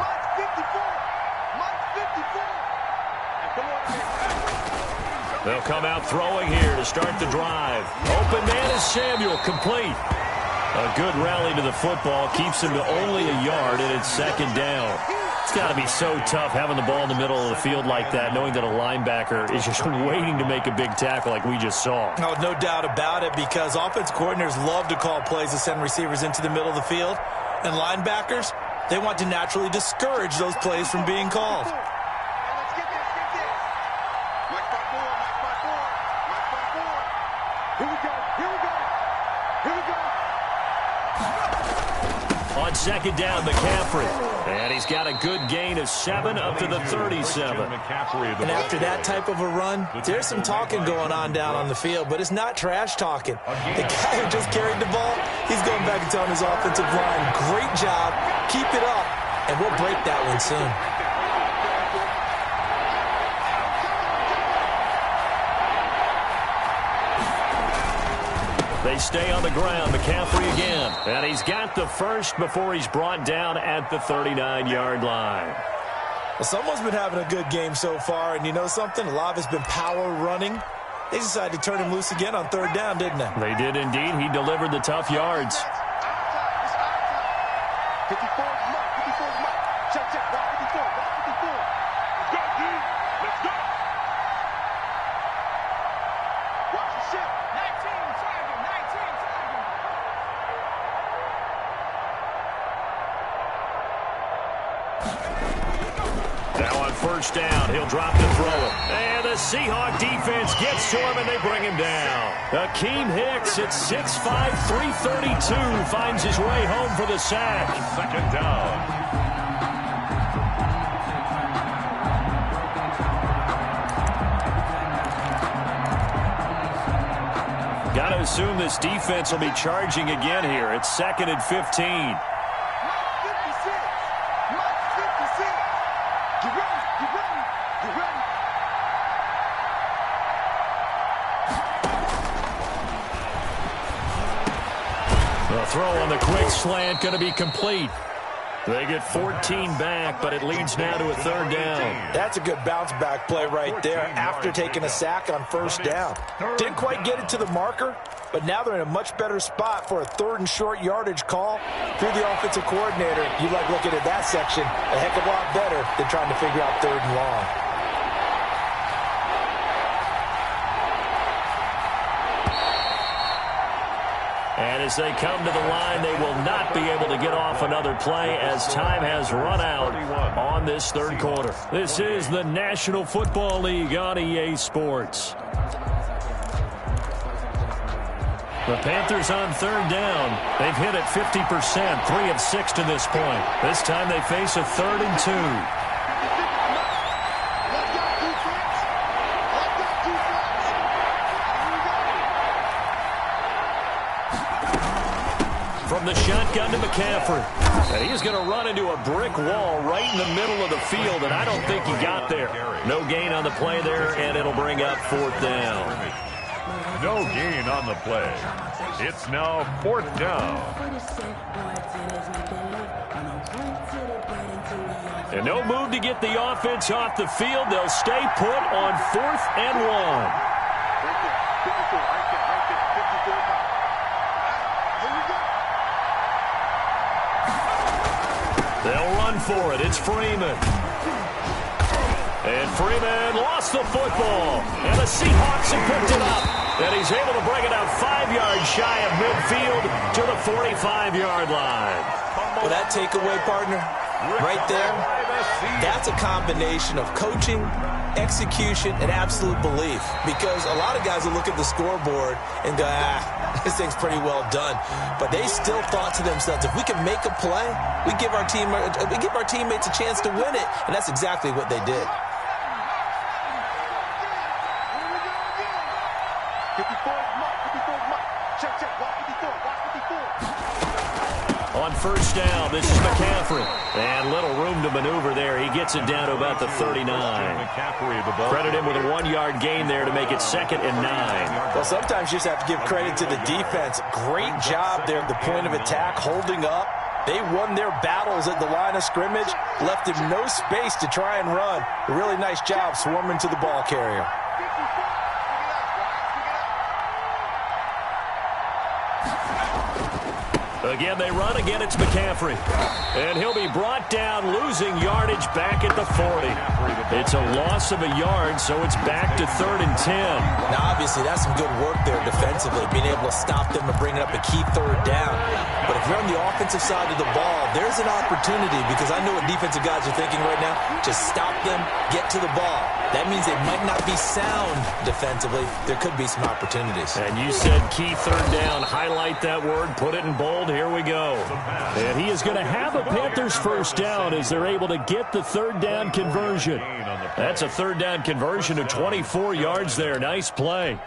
They'll come out throwing here to start the drive. Open man is Samuel, complete. A good rally to the football keeps him to only a yard, and it's 2nd down. It's got to be so tough having the ball in the middle of the field like that, knowing that a linebacker is just waiting to make a big tackle like we just saw. Oh, no doubt about it, because offense coordinators love to call plays to send receivers into the middle of the field. And linebackers, they want to naturally discourage those plays from being called. On 2nd down, McCaffrey. And he's got a good gain of 7 up to the 37. And after that type of a run, there's some talking going on down on the field, but it's not trash talking. The guy who just carried the ball, he's going back and telling his offensive line, great job, keep it up, and we'll break that one soon. They stay on the ground. McCaffrey again. And he's got the first before he's brought down at the 39-yard line. Well, someone's been having a good game so far, and you know something? A lot of it's been power running. They decided to turn him loose again on third down, didn't they? They did indeed. He delivered the tough yards. 54 is Mike. 54 is Mike. Check, check. Watch 54. Watch 54. Let's go, D. Let's go. Watch the ship. 19 tagging. 19 tagging. Now on first down, he'll drop to throw it. And the Seahawk defense gets to him, and they bring him down. Akeem Hicks at 6'5", 332 finds his way home for the sack. Second down. Got to assume this defense will be charging again here. It's 2nd and 15. The throw on the quick slant going to be complete. They get 14 back, but it leads now to a third down. That's a good bounce-back play right there after taking a sack on first down. Didn't quite get it to the marker, but now they're in a much better spot for a third and short yardage call. If you're the offensive coordinator, you like looking at that section a heck of a lot better than trying to figure out third and long. And as they come to the line, they will not be able to get off another play as time has run out on this third quarter. This is the National Football League on EA Sports. The Panthers on third down. They've hit it 50%, 3 of 6 to this point. This time they face a 3rd and 2. From the shotgun to McCaffrey. And he's going to run into a brick wall right in the middle of the field, and I don't think he got there. No gain on the play there, and it'll bring up 4th down. No gain on the play. It's now 4th down. And no move to get the offense off the field. They'll stay put on 4th and 1. Right there. 54. Right there. Right there. 54. Here we go. They'll run for it. It's Freeman. And Freeman lost the football. And the Seahawks have picked it up. And he's able to bring it out 5 yards shy of midfield to the 45-yard line. Well, that takeaway, partner, right there, that's a combination of coaching, execution, and absolute belief. Because a lot of guys will look at the scoreboard and go, this thing's pretty well done. But they still thought to themselves, if we can make a play, we give our teammates a chance to win it. And that's exactly what they did. 54 is Mike. 54 is Mike. Check, check. Watch 54. Watch 54. On first down, this is McCaffrey. And little room to maneuver there. He gets it down to about the 39. Credit him with a 1-yard gain there to make it 2nd and 9. Well, sometimes you just have to give credit to the defense. Great job there at the point of attack, holding up. They won their battles at the line of scrimmage, left him no space to try and run. A really nice job swarming to the ball carrier. Again, they run. Again, it's McCaffrey. And he'll be brought down, losing yardage back at the 40. It's a loss of a yard, so it's back to 3rd and 10. Now, obviously, that's some good work there defensively, being able to stop them and bring up a key third down. But if you're on the offensive side of the ball, there's an opportunity, because I know what defensive guys are thinking right now. Just stop them, get to the ball. That means they might not be sound defensively. There could be some opportunities. And you said key third down. Highlight that word. Put it in bold. Here we go. And he is going to have a Panthers first down as they're able to get the third down conversion. That's a third down conversion of 24 yards there. Nice play.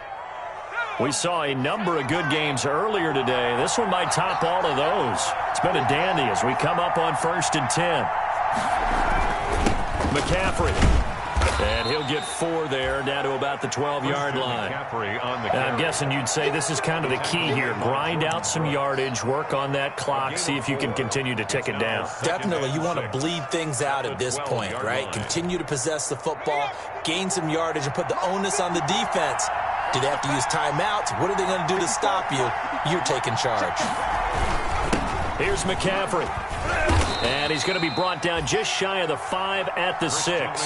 We saw a number of good games earlier today. This one might top all of those. It's been a dandy as we come up on 1st and 10. McCaffrey. And he'll get 4 there, down to about the 12-yard line. And I'm guessing you'd say this is kind of the key here. Grind out some yardage, work on that clock, see if you can continue to tick it down. Definitely, you want to bleed things out at this point, right? Continue to possess the football, gain some yardage, and put the onus on the defense. Do they have to use timeouts? What are they going to do to stop you? You're taking charge. Here's McCaffrey. And he's going to be brought down just shy of the 5 at the 6.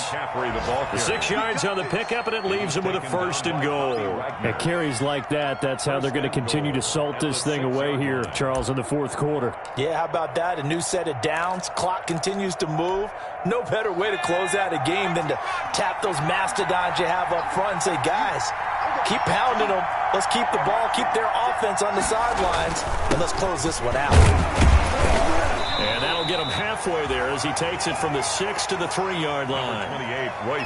6 yards on the pickup, and it leaves him with a 1st and goal. At carries like that, that's how they're going to continue to salt this thing away here, Charles, in the 4th quarter. Yeah, how about that? A new set of downs. Clock continues to move. No better way to close out a game than to tap those mastodons you have up front and say, guys, keep pounding them. Let's keep the ball, keep their offense on the sidelines, and let's close this one out. And that'll get him halfway there as he takes it from the 6 to the 3-yard line.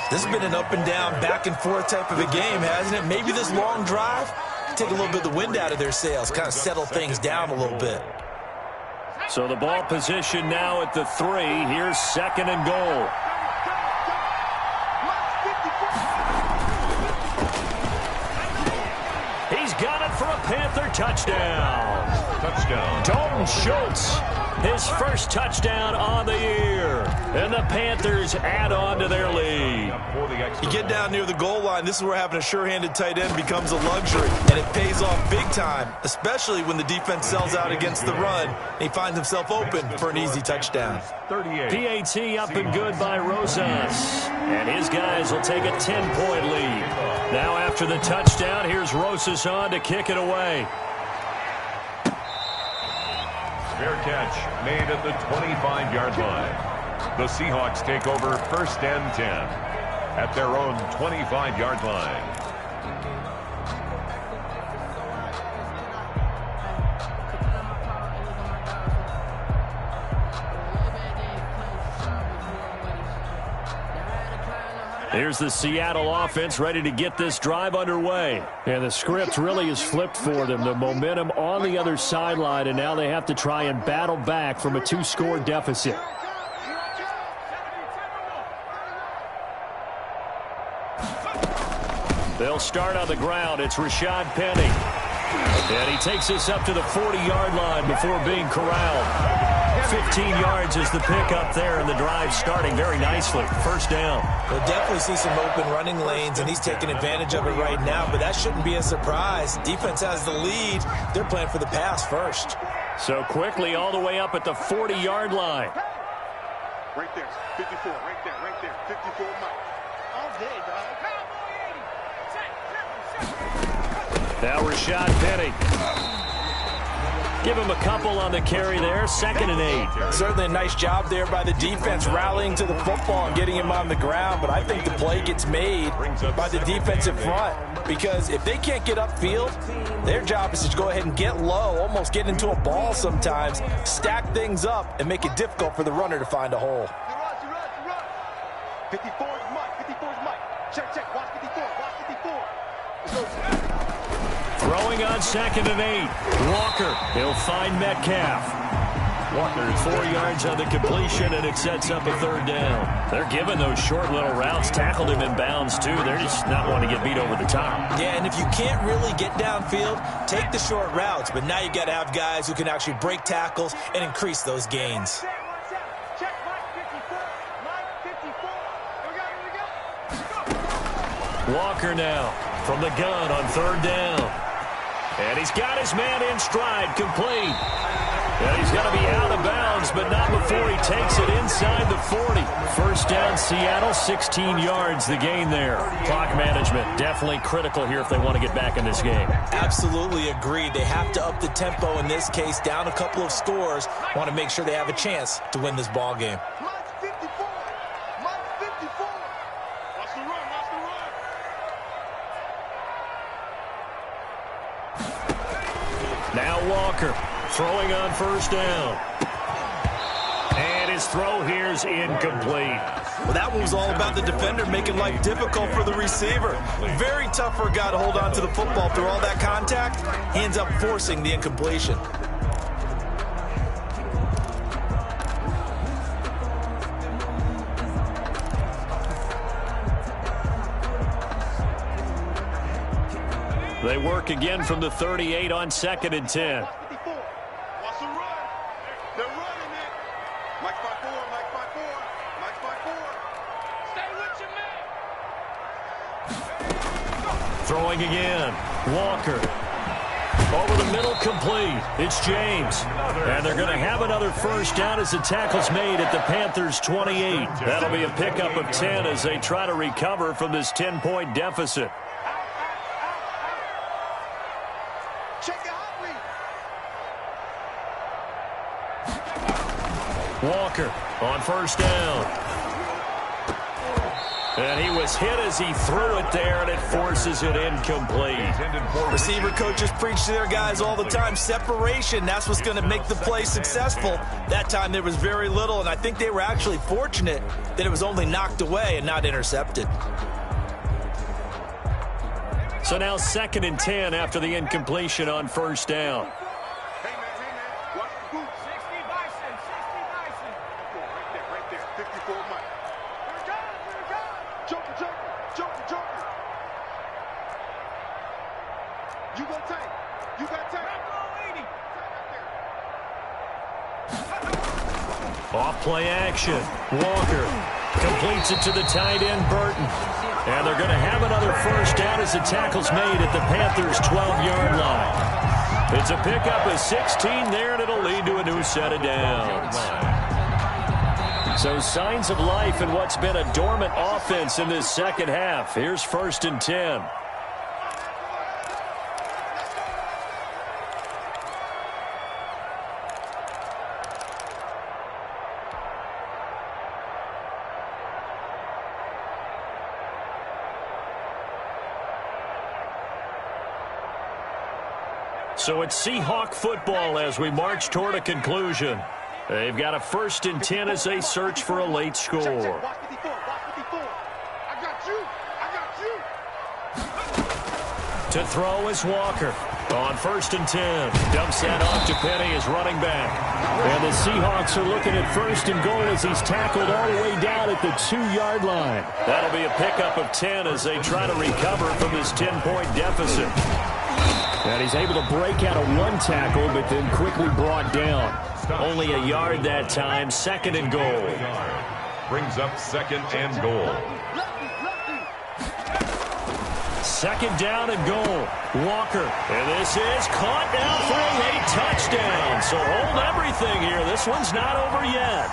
This has been an up and down, back and forth type of a game, hasn't it? Maybe this long drive, take a little bit of the wind out of their sails, kind of settle things down a little bit. So the ball position now at the 3. Here's 2nd and goal. He's got it for a Panther touchdown. Dalton Schultz, his first touchdown on the year. And the Panthers add on to their lead. You get down near the goal line, this is where having a sure-handed tight end becomes a luxury, and it pays off big time, especially when the defense sells out against the run, and he finds himself open for an easy touchdown. PAT up and good by Rosas. And his guys will take a 10-point lead. Now after the touchdown, here's Rosas on to kick it away. Fair catch made at the 25-yard line. The Seahawks take over 1st and 10 at their own 25-yard line. Here's the Seattle offense ready to get this drive underway. And the script really is flipped for them. The momentum on the other sideline, and now they have to try and battle back from a 2-score deficit. They'll start on the ground. It's Rashad Penny. And he takes us up to the 40-yard line before being corralled. 15 yards is the pickup there, and the drive starting very nicely. 1st down. We'll definitely see some open running lanes, and he's taking advantage of it right now, but that shouldn't be a surprise. Defense has the lead. They're playing for the pass first. So quickly all the way up at the 40-yard line. Right there, 54, right there, 54 Mike. All day, dog. Now Rashad Penny. Give him a couple on the carry there. 2nd and 8. Certainly a nice job there by the defense rallying to the football and getting him on the ground, but I think the play gets made by the defensive front because if they can't get upfield, their job is to go ahead and get low, almost get into a ball sometimes, stack things up, and make it difficult for the runner to find a hole. 54 is Mike. 54 is Mike. Check. Watch 54. Let's go. Throwing on 2nd and 8. Walker. He'll find Metcalf. Walker 4 yards on the completion, and it sets up a 3rd down. They're giving those short little routes. Tackled him in bounds, too. They're just not wanting to get beat over the top. Yeah, and if you can't really get downfield, take the short routes. But now you got to have guys who can actually break tackles and increase those gains. Check Mike 54. Mike 54. Here we go. Walker now from the gun on 3rd down. And he's got his man in stride, complete. And he's going to be out of bounds, but not before he takes it inside the 40. 1st down, Seattle, 16 yards the gain there. Clock management definitely critical here if they want to get back in this game. Absolutely agreed. They have to up the tempo in this case, down a couple of scores. Want to make sure they have a chance to win this ball game. Mike's 54. Mike's 54. Watch the run. Now Walker throwing on 1st down. And his throw here's incomplete. Well, that one was all about the defender making life difficult for the receiver. Very tough for a guy to hold on to the football through all that contact. He ends up forcing the incompletion. They work again from the 38 on 2nd and 10. Watch them run. They're running it. Mike's by 4, Mike's by 4, Mike's by 4. Stay with you, man. Throwing again. Walker. Over the middle, complete. It's James. And they're going to have another first down as the tackle's made at the Panthers' 28. That'll be a pickup of 10 as they try to recover from this 10-point deficit. Check the hot read. Walker on first down. And he was hit as he threw it there, and it forces it incomplete. Receiver coaches preach to their guys all the time. Separation, that's what's going to make the play successful. That time there was very little, and I think they were actually fortunate that it was only knocked away and not intercepted. So now 2nd and 10 after the incompletion on first down. Hey, man, watch the boot. 60 Bison, 60 Bison. Right there, 54 Mike. Joker. You got time. Off play action. Walker completes it to the tight end, Burton. And they're going to have another first down as the tackle's made at the Panthers' 12-yard line. It's a pickup of 16 there, and it'll lead to a new set of downs. So signs of life in what's been a dormant offense in this second half. Here's 1st and 10. So it's Seahawk football as we march toward a conclusion. They've got a 1st and 10 as they search for a late score. Watch 54. I got you. To throw is Walker. On 1st and 10. Dumps that off to Penny as running back. And the Seahawks are looking at 1st and goal as he's tackled all the way down at the 2-yard line. That'll be a pickup of 10 as they try to recover from this 10-point deficit. And he's able to break out of one tackle, but then quickly brought down. Only a yard that time. 2nd and goal. Brings up 2nd and goal. 2nd down and goal. Walker. And this is caught now for a late touchdown. So hold everything here. This one's not over yet.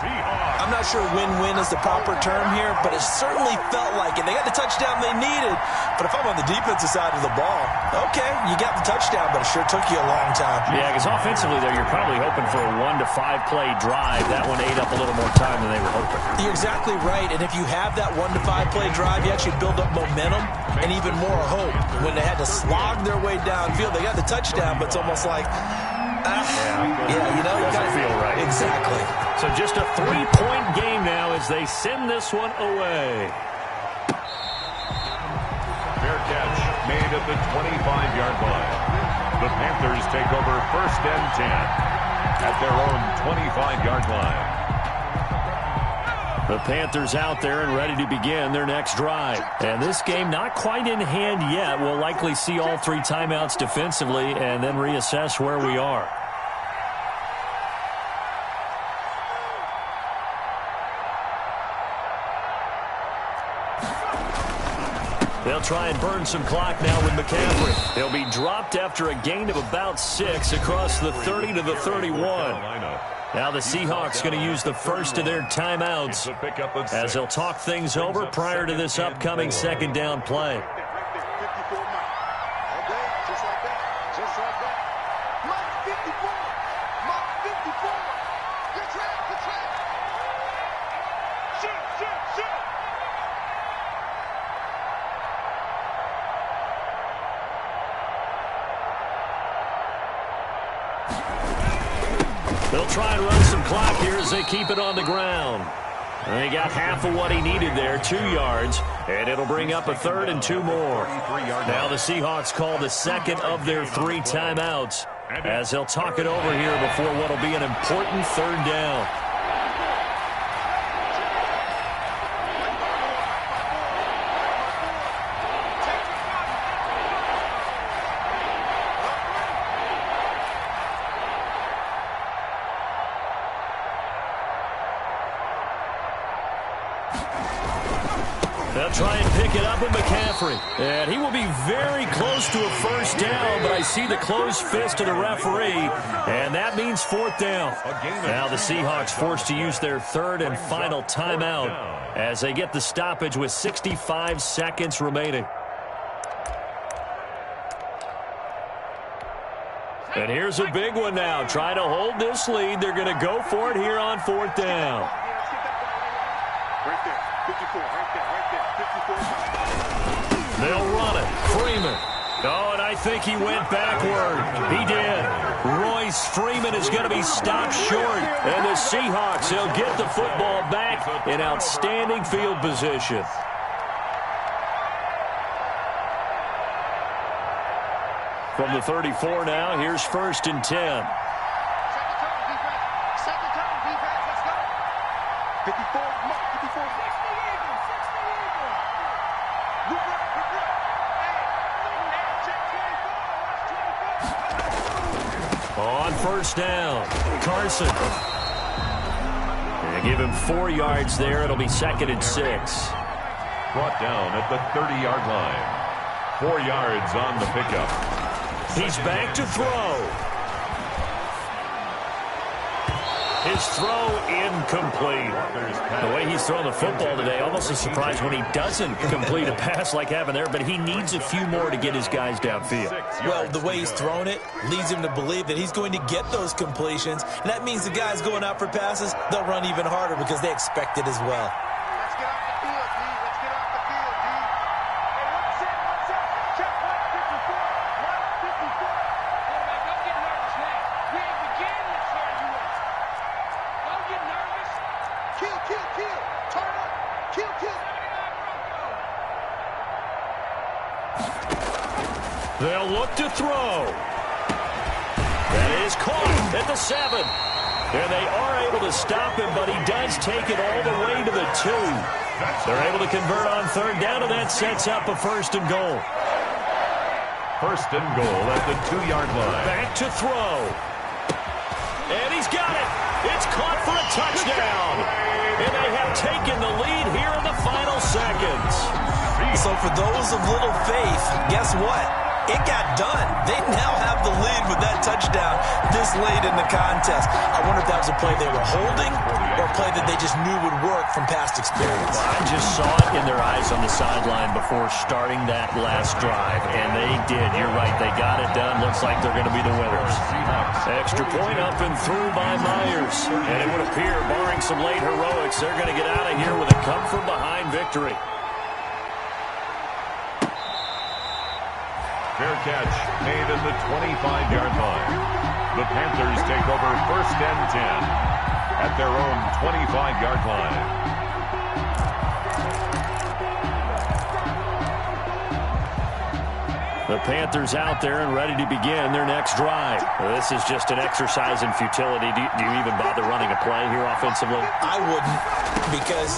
I'm not sure win-win is the proper term here, but it certainly felt like it. They got the touchdown they needed. But if I'm on the defensive side of the ball, okay, you got the touchdown, but it sure took you a long time. Yeah, because offensively, though, you're probably hoping for a 1 to 5 play drive. That one ate up a little more time than they were hoping. You're exactly right. And if you have that 1 to 5 play drive, you actually build up momentum and even more hope. When they had to slog their way downfield, they got the touchdown, but it's almost like, you know, you doesn't feel right. Exactly. So just a 3-point game now as they send this one away. Fair catch made at the 25-yard line. The Panthers take over 1st and 10 at their own 25-yard line. The Panthers out there and ready to begin their next drive. And this game not quite in hand yet. We'll likely see all 3 timeouts defensively and then reassess where we are. They'll try and burn some clock now with McCaffrey. He'll be dropped after a gain of about 6 across the 30 to the 31. Now the Seahawks going to use the first of their timeouts as they'll talk things over prior to this upcoming 2nd down play. 54 Mike. Okay, just like that. Mike 54. Good track. Shoot. They'll try and run some clock here as they keep it on the ground. And they got half of what he needed there, 2 yards, and it'll bring up a 3rd and 2 more. Now the Seahawks call the 2nd of their 3 timeouts as they'll talk it over here before what will be an important 3rd down. They'll try and pick it up with McCaffrey. And he will be very close to a first down, but I see the closed fist of the referee, and that means fourth down. Now the Seahawks forced to use their third and final timeout as they get the stoppage with 65 seconds remaining. And here's a big one now. Trying to hold this lead. They're going to go for it here on fourth down. Right there. 54. Right there. 54. They'll run it. Freeman. Oh, and I think he went backward. He did. Royce Freeman is going to be stopped short. And the Seahawks, they'll get the football back in outstanding field position. From the 34 now, here's first and 10. Second time, defense. Second time, defense. Let's go. 54. Mark, 54. 60 Eagles. 60 Eagles. Look right. Look right. Hey, check 24. Watch 24. On first down, Carson. They give him 4 yards there. It'll be second and 6. Brought down at the 30-yard line. 4 yards on the pickup. He's back to throw. His throw incomplete. The way he's throwing the football today, almost a surprise when he doesn't complete a pass like happened there, but he needs a few more to get his guys downfield. Well, the way he's thrown it leads him to believe that he's going to get those completions, and that means the guys going out for passes, they'll run even harder because they expect it as well. Let's get off the field, D. Let's get off the field, D. Hey, one set. Check 154. 154. Quarterback, don't get nervous now. We ain't beginning to tear you up. Don't get nervous. Kill. Turn up. Kill. They'll look to throw. That is caught at the 7. And they are able to stop him, but he does take it all the way to the 2. They're able to convert on third down, and that sets up a first and goal. First and goal at the 2-yard line. Back to throw. And he's got it. It's caught for a touchdown. And they have taken the lead here in the final seconds. So for those of little faith, guess what? It got done. They now have the lead with that touchdown this late in the contest. I wonder if that was a play they were holding or a play that they just knew would work from past experience. I just saw it in their eyes on the sideline before starting that last drive, and they did. You're right. They got it done. Looks like they're going to be the winners. Extra point up and through by Myers. And it would appear, barring some late heroics, they're going to get out of here with a come-from-behind victory. Fair catch made at the 25-yard line. The Panthers take over first and 10 at their own 25-yard line. The Panthers out there and ready to begin their next drive. This is just an exercise in futility. Do you even bother running a play here offensively? I wouldn't, because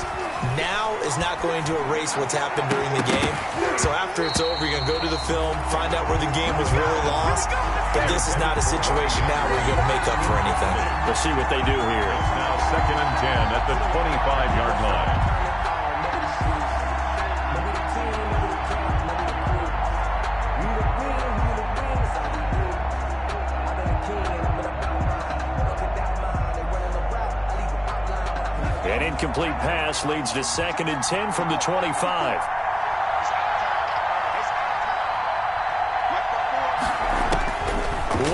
now is not going to erase what's happened during the game. So after it's over, you're going to go to the film, find out where the game was really lost. But this is not a situation now where you're going to make up for anything. We'll see what they do here. Now second and 10 at the 25-yard line. An incomplete pass leads to second and 10 from the 25.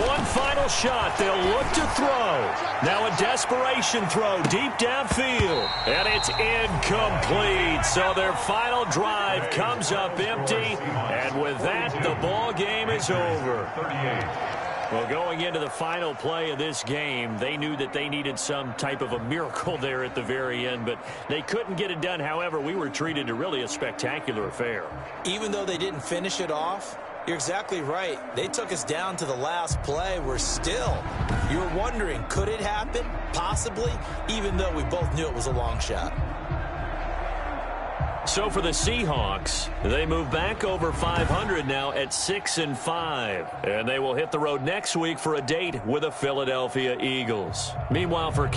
One final shot. They'll look to throw. Now a desperation throw deep downfield. And it's incomplete. So their final drive comes up empty. And with that, the ball game is over. 38. Well, going into the final play of this game, they knew that they needed some type of a miracle there at the very end, but they couldn't get it done. However, we were treated to really a spectacular affair. Even though they didn't finish it off, you're exactly right. They took us down to the last play. We're still, you were wondering, could it happen? Possibly, even though we both knew it was a long shot. So for the Seahawks, they move back over 500 now at 6-5. And they will hit the road next week for a date with the Philadelphia Eagles. Meanwhile, for